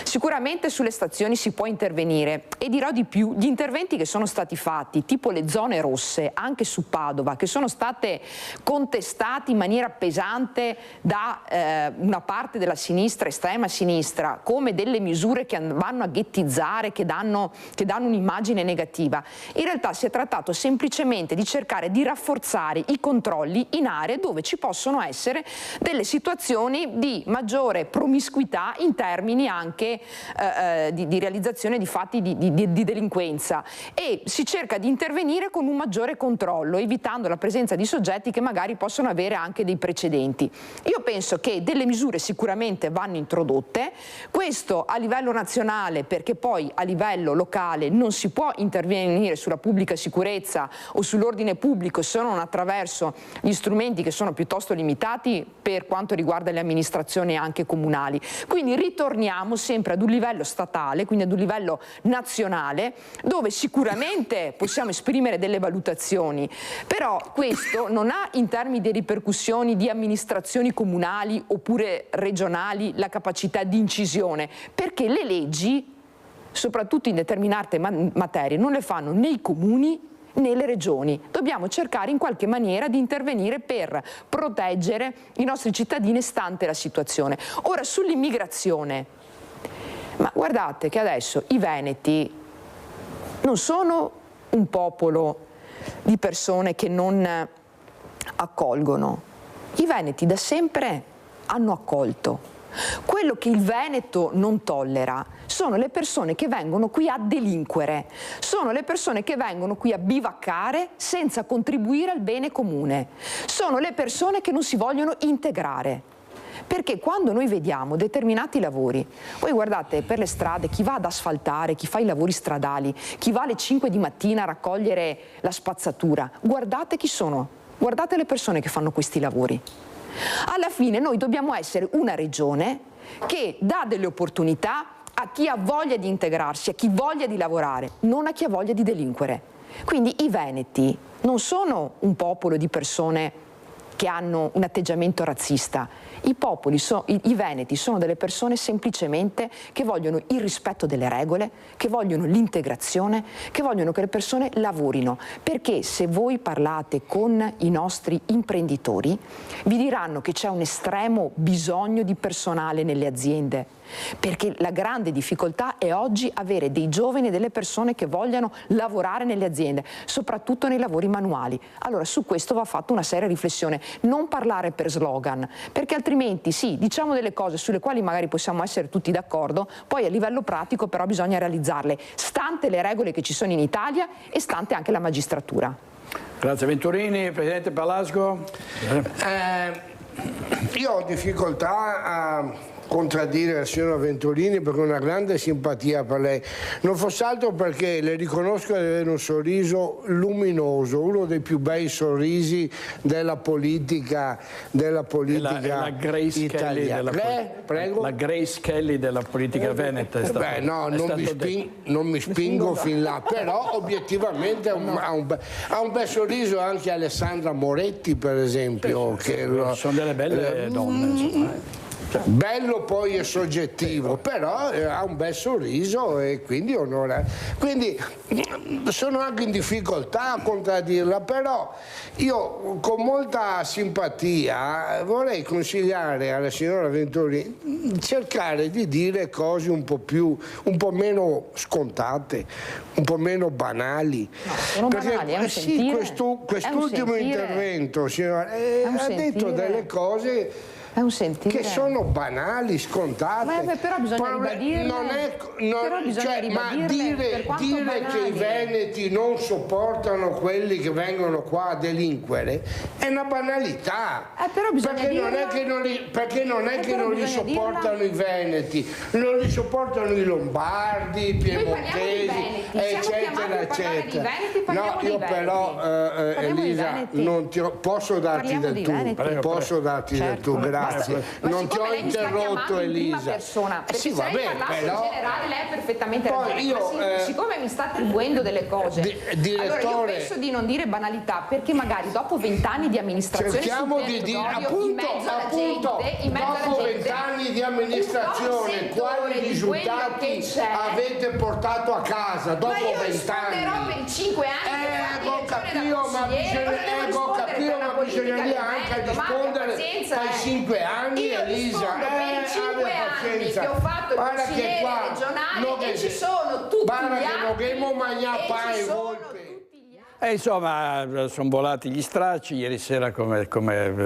sicuramente sulle stazioni si può intervenire e dirò di più, gli interventi che sono stati fatti, tipo le zone rosse, anche su Padova, che sono state contestati in maniera pesante da una parte della sinistra, estrema sinistra, come delle misure che vanno a ghettizzare, che danno un'immagine negativa, in realtà si è trattato semplicemente di cercare di rafforzare i controlli in aree dove ci possono essere delle situazioni di maggiore promiscuità in termini anche di realizzazione di fatti di delinquenza e si cerca di intervenire con un maggiore controllo, evitando la presenza di soggetti che magari possono avere anche dei precedenti. Io penso che delle misure sicuramente vanno introdotte, questo a livello nazionale perché poi a livello locale non si può intervenire sulla pubblica sicurezza o sull'ordine pubblico se non attraverso gli strumenti che sono piuttosto limitati per quanto riguarda le amministrazioni anche comunali. Quindi ritorniamo sempre ad un livello statale, quindi ad un livello nazionale, dove sicuramente possiamo esprimere delle valutazioni, però questo non ha in termini di ripercussioni di amministrazioni comunali oppure regionali la capacità di incisione, perché le leggi soprattutto in determinate materie, non le fanno né i comuni né le regioni. Dobbiamo cercare in qualche maniera di intervenire per proteggere i nostri cittadini stante la situazione. Ora sull'immigrazione, ma guardate che adesso i veneti non sono un popolo di persone che non accolgono. I veneti da sempre hanno accolto. Quello che il Veneto non tollera sono le persone che vengono qui a delinquere, sono le persone che vengono qui a bivaccare senza contribuire al bene comune, sono le persone che non si vogliono integrare. Perché quando noi vediamo determinati lavori, voi guardate per le strade chi va ad asfaltare, chi fa i lavori stradali, chi va alle 5 di mattina a raccogliere la spazzatura, guardate chi sono, guardate le persone che fanno questi lavori. Alla fine noi dobbiamo essere una regione che dà delle opportunità a chi ha voglia di integrarsi, a chi ha voglia di lavorare, non a chi ha voglia di delinquere. Quindi i veneti non sono un popolo di persone che hanno un atteggiamento razzista. I veneti sono delle persone semplicemente che vogliono il rispetto delle regole, che vogliono l'integrazione, che vogliono che le persone lavorino. Perché se voi parlate con i nostri imprenditori, vi diranno che c'è un estremo bisogno di personale nelle aziende. Perché la grande difficoltà è oggi avere dei giovani e delle persone che vogliano lavorare nelle aziende, soprattutto nei lavori manuali. Allora su questo va fatta una seria riflessione, non parlare per slogan, perché altrimenti sì, diciamo delle cose sulle quali magari possiamo essere tutti d'accordo, poi a livello pratico però bisogna realizzarle, stante le regole che ci sono in Italia e stante anche la magistratura. Grazie Venturini. Presidente Pelasgo. Io ho difficoltà a contraddire la signora Venturini perché ho una grande simpatia per lei, non fosse altro perché le riconosco di avere un sorriso luminoso, uno dei più bei sorrisi della politica la Grace italiana. Kelly la Grace Kelly della politica veneta è stata, no, non mi spingo fin là, però obiettivamente ha un bel sorriso anche Alessandra Moretti per esempio, che sono delle belle donne insomma. Bello poi è soggettivo, però ha un bel sorriso e quindi onora. Quindi sono anche in difficoltà a contraddirla, però io con molta simpatia vorrei consigliare alla signora Venturini cercare di dire cose un po' meno scontate, un po' meno banali. No, sono banali, è un sì, quest'ultimo intervento signora, ha detto delle cose È un sentire. Che sono banali, scontate. Ma però bisogna ribadirle. Ma dire che i veneti non sopportano quelli che vengono qua a delinquere è una banalità. Però bisogna perché non è che non li sopportano i veneti, non li sopportano i lombardi, i piemontesi, eccetera, eccetera. No, io però, Elisa, non posso darti del tu, posso darti del tu, grazie. Non ti ho interrotto, Elisa. Sì, va bene, però in generale lei ha perfettamente ragione. Siccome mi sta attribuendo delle cose, allora io penso di non dire banalità, perché magari dopo 20 anni di amministrazione cerchiamo di dire appunto dopo 20 anni di amministrazione quali risultati avete portato a casa dopo 20 anni? Per i 5 anni ma bisogna anche rispondere ai 5 anni, Elisa. Per 5 anni che ho fatto il consigliere regionale e ci sono tutti gli altri. Insomma, sono volati gli stracci ieri sera, come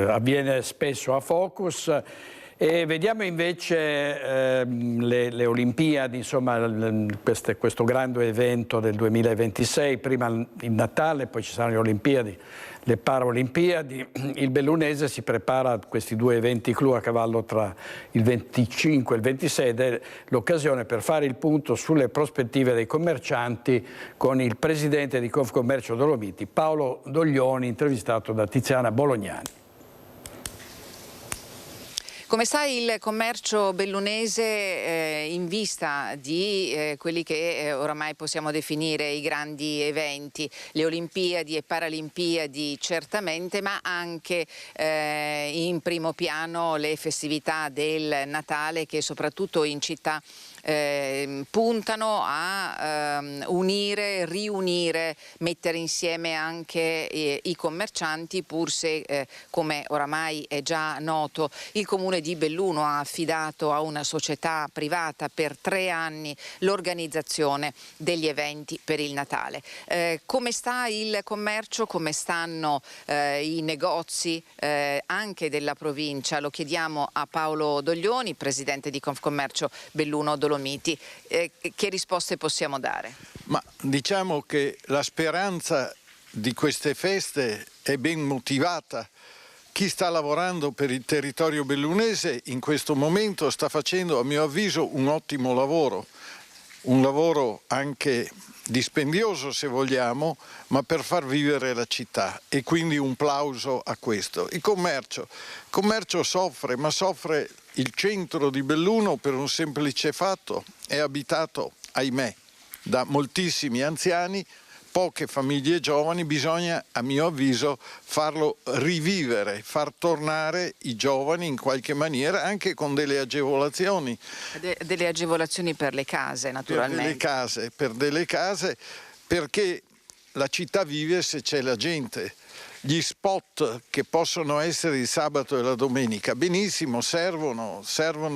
avviene spesso a Focus. E vediamo invece le Olimpiadi, insomma, questo grande evento del 2026, prima il Natale, poi ci saranno le Olimpiadi, le Paralimpiadi. Il bellunese si prepara a questi due eventi clou a cavallo tra il 25 e il 26 ed è l'occasione per fare il punto sulle prospettive dei commercianti con il presidente di Confcommercio Dolomiti, Paolo Doglioni, intervistato da Tiziana Bolognani. Come sta il commercio bellunese in vista di quelli che oramai possiamo definire i grandi eventi, le Olimpiadi e Paralimpiadi certamente, ma anche in primo piano le festività del Natale che soprattutto in città puntano a unire, riunire, mettere insieme anche i commercianti, pur se come oramai è già noto il Comune di Belluno ha affidato a una società privata per 3 anni l'organizzazione degli eventi per il Natale. Come sta il commercio, come stanno i negozi anche della provincia? Lo chiediamo a Paolo Doglioni, presidente di Confcommercio Belluno Dolomiti. Che risposte possiamo dare? Ma diciamo che la speranza di queste feste è ben motivata. Chi sta lavorando per il territorio bellunese in questo momento sta facendo, a mio avviso, un ottimo lavoro. Un lavoro anche dispendioso se vogliamo, ma per far vivere la città, e quindi un plauso a questo. Il commercio soffre, ma soffre il centro di Belluno per un semplice fatto: è abitato, ahimè, da moltissimi anziani, poche famiglie giovani. Bisogna, a mio avviso, farlo rivivere, far tornare i giovani in qualche maniera, anche con delle agevolazioni. Delle agevolazioni per le case, naturalmente. Per delle case, perché la città vive se c'è la gente. Gli spot che possono essere il sabato e la domenica, benissimo, servono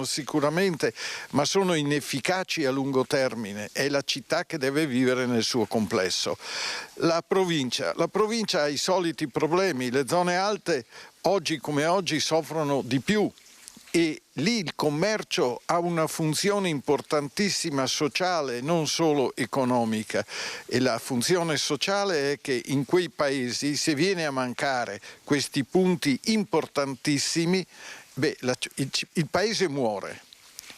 sicuramente, ma sono inefficaci a lungo termine. È la città che deve vivere nel suo complesso. La provincia ha i soliti problemi, le zone alte oggi come oggi soffrono di più. E lì il commercio ha una funzione importantissima sociale, non solo economica, e la funzione sociale è che in quei paesi, se viene a mancare questi punti importantissimi, il paese muore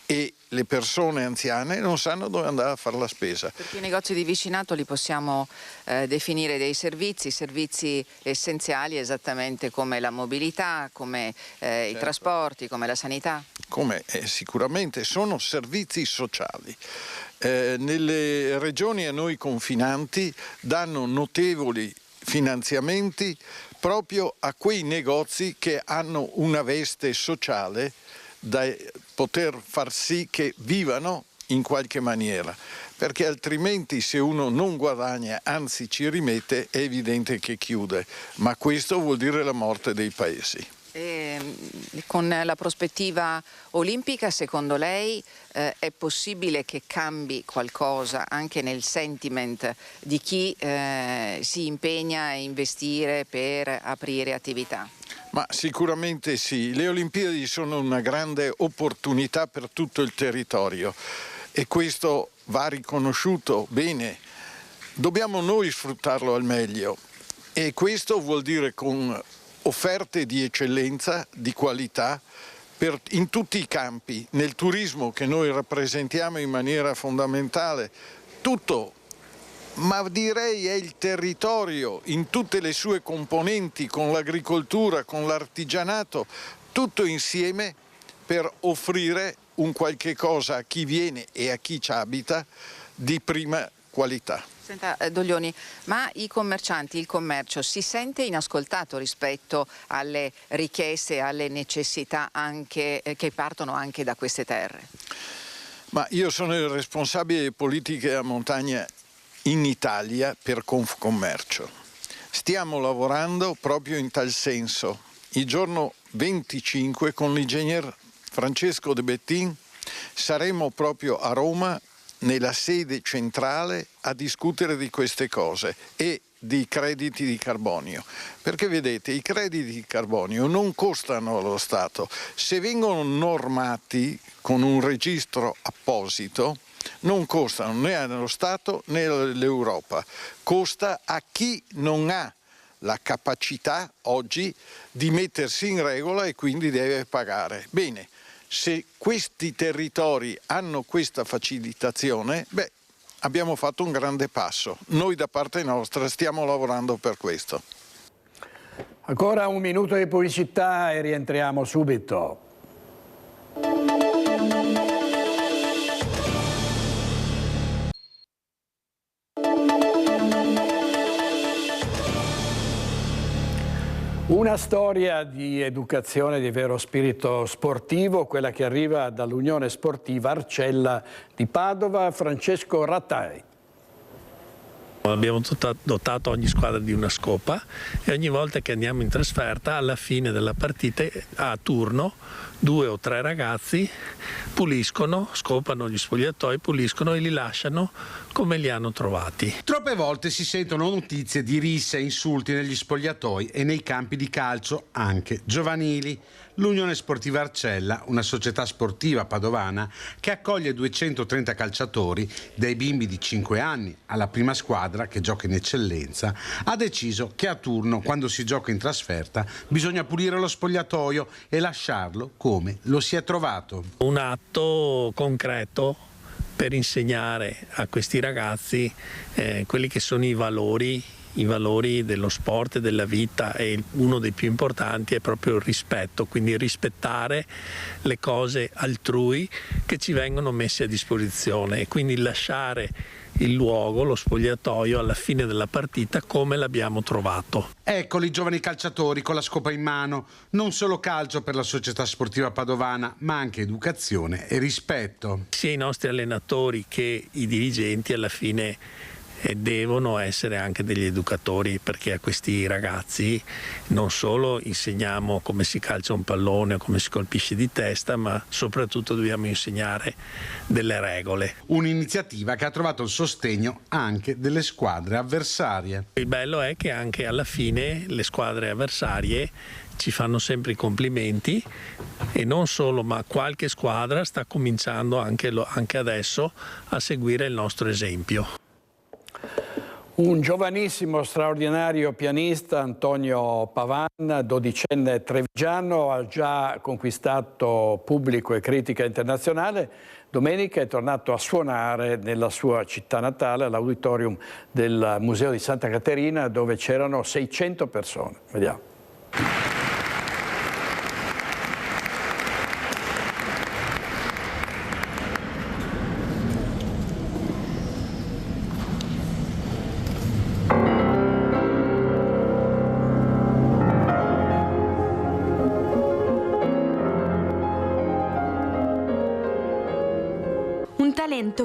e le persone anziane non sanno dove andare a fare la spesa. Perché i negozi di vicinato li possiamo definire dei servizi essenziali, esattamente come la mobilità, come i trasporti, come la sanità? Sicuramente sono servizi sociali. Nelle regioni a noi confinanti danno notevoli finanziamenti proprio a quei negozi che hanno una veste sociale da poter far sì che vivano in qualche maniera, perché altrimenti se uno non guadagna, anzi ci rimette, è evidente che chiude, ma questo vuol dire la morte dei paesi. Con la prospettiva olimpica, secondo lei è possibile che cambi qualcosa anche nel sentiment di chi si impegna a investire per aprire attività? Ma sicuramente sì, le Olimpiadi sono una grande opportunità per tutto il territorio e questo va riconosciuto bene. Dobbiamo noi sfruttarlo al meglio e questo vuol dire con offerte di eccellenza, di qualità, in tutti i campi, nel turismo che noi rappresentiamo in maniera fondamentale, tutto. Ma direi è il territorio in tutte le sue componenti, con l'agricoltura, con l'artigianato, tutto insieme per offrire un qualche cosa a chi viene e a chi ci abita di prima qualità. Senta Doglioni, ma i commercianti, il commercio si sente inascoltato rispetto alle richieste, alle necessità anche, che partono anche da queste terre? Ma io sono il responsabile di politiche a montagna in Italia per Confcommercio. Stiamo lavorando proprio in tal senso. Il giorno 25 con l'ingegner Francesco De Bettin saremo proprio a Roma nella sede centrale a discutere di queste cose e di crediti di carbonio, perché vedete i crediti di carbonio non costano allo Stato, se vengono normati con un registro apposito non costano né allo Stato né all'Europa, costa a chi non ha la capacità oggi di mettersi in regola e quindi deve pagare. Bene, se questi territori hanno questa facilitazione, abbiamo fatto un grande passo. Noi da parte nostra stiamo lavorando per questo. Ancora un minuto di pubblicità e rientriamo subito. Una storia di educazione, di vero spirito sportivo, quella che arriva dall'Unione Sportiva Arcella di Padova, Francesco Rattai. Abbiamo dotato ogni squadra di una scopa e ogni volta che andiamo in trasferta, alla fine della partita, a turno, 2 o 3 ragazzi puliscono, scopano gli spogliatoi, puliscono e li lasciano come li hanno trovati. Troppe volte si sentono notizie di risse e insulti negli spogliatoi e nei campi di calcio, anche giovanili. L'Unione Sportiva Arcella, una società sportiva padovana che accoglie 230 calciatori dai bimbi di 5 anni alla prima squadra che gioca in eccellenza, ha deciso che a turno, quando si gioca in trasferta, bisogna pulire lo spogliatoio e lasciarlo come lo si è trovato. Un atto concreto per insegnare a questi ragazzi quelli che sono i valori dello sport e della vita, e uno dei più importanti è proprio il rispetto, quindi rispettare le cose altrui che ci vengono messe a disposizione e quindi lasciare il luogo, lo spogliatoio alla fine della partita come l'abbiamo trovato. Eccoli i giovani calciatori con la scopa in mano, non solo calcio per la società sportiva padovana ma anche educazione e rispetto. Sia i nostri allenatori che i dirigenti alla fine devono essere anche degli educatori, perché a questi ragazzi non solo insegniamo come si calcia un pallone o come si colpisce di testa, ma soprattutto dobbiamo insegnare delle regole. Un'iniziativa che ha trovato il sostegno anche delle squadre avversarie. Il bello è che anche alla fine le squadre avversarie ci fanno sempre i complimenti e non solo, ma qualche squadra sta cominciando anche adesso a seguire il nostro esempio. Un giovanissimo, straordinario pianista, Antonio Pavan, 12enne trevigiano, ha già conquistato pubblico e critica internazionale. Domenica è tornato a suonare nella sua città natale, all'auditorium del Museo di Santa Caterina, dove c'erano 600 persone. Vediamo.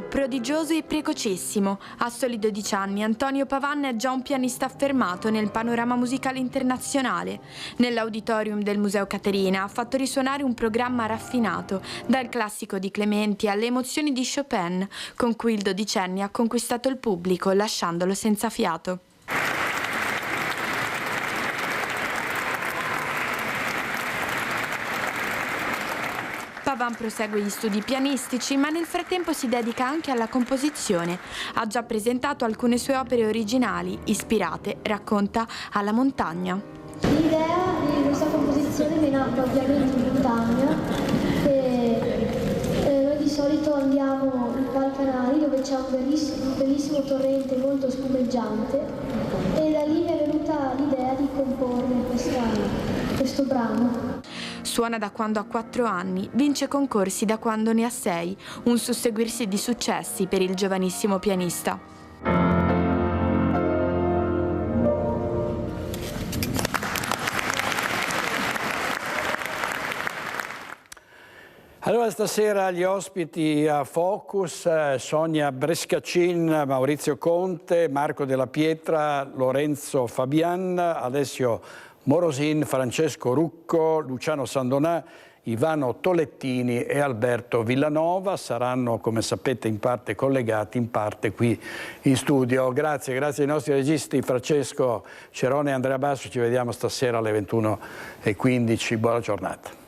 Prodigioso e precocissimo. A soli 12 anni Antonio Pavan è già un pianista affermato nel panorama musicale internazionale. Nell'auditorium del Museo Caterina ha fatto risuonare un programma raffinato, dal classico di Clementi alle emozioni di Chopin, con cui il 12enne ha conquistato il pubblico, lasciandolo senza fiato. Pavan prosegue gli studi pianistici, ma nel frattempo si dedica anche alla composizione. Ha già presentato alcune sue opere originali, ispirate, racconta, alla montagna. L'idea di questa composizione mi nacque ovviamente in montagna e noi di solito andiamo in Val Canari dove c'è un bellissimo torrente molto spumeggiante e da lì mi è venuta l'idea di comporre questo brano. Suona da quando ha 4 anni, vince concorsi da quando ne ha 6, un susseguirsi di successi per il giovanissimo pianista. Allora stasera gli ospiti a Focus, Sonia Brescacin, Maurizio Conte, Marco Della Pietra, Lorenzo Fabian, Alessio Morosin, Francesco Rucco, Luciano Sandonà, Ivano Tolettini e Alberto Villanova. Saranno, come sapete, in parte collegati, in parte qui in studio. Grazie ai nostri registi Francesco Cerone e Andrea Basso. Ci vediamo stasera alle 21:15. Buona giornata.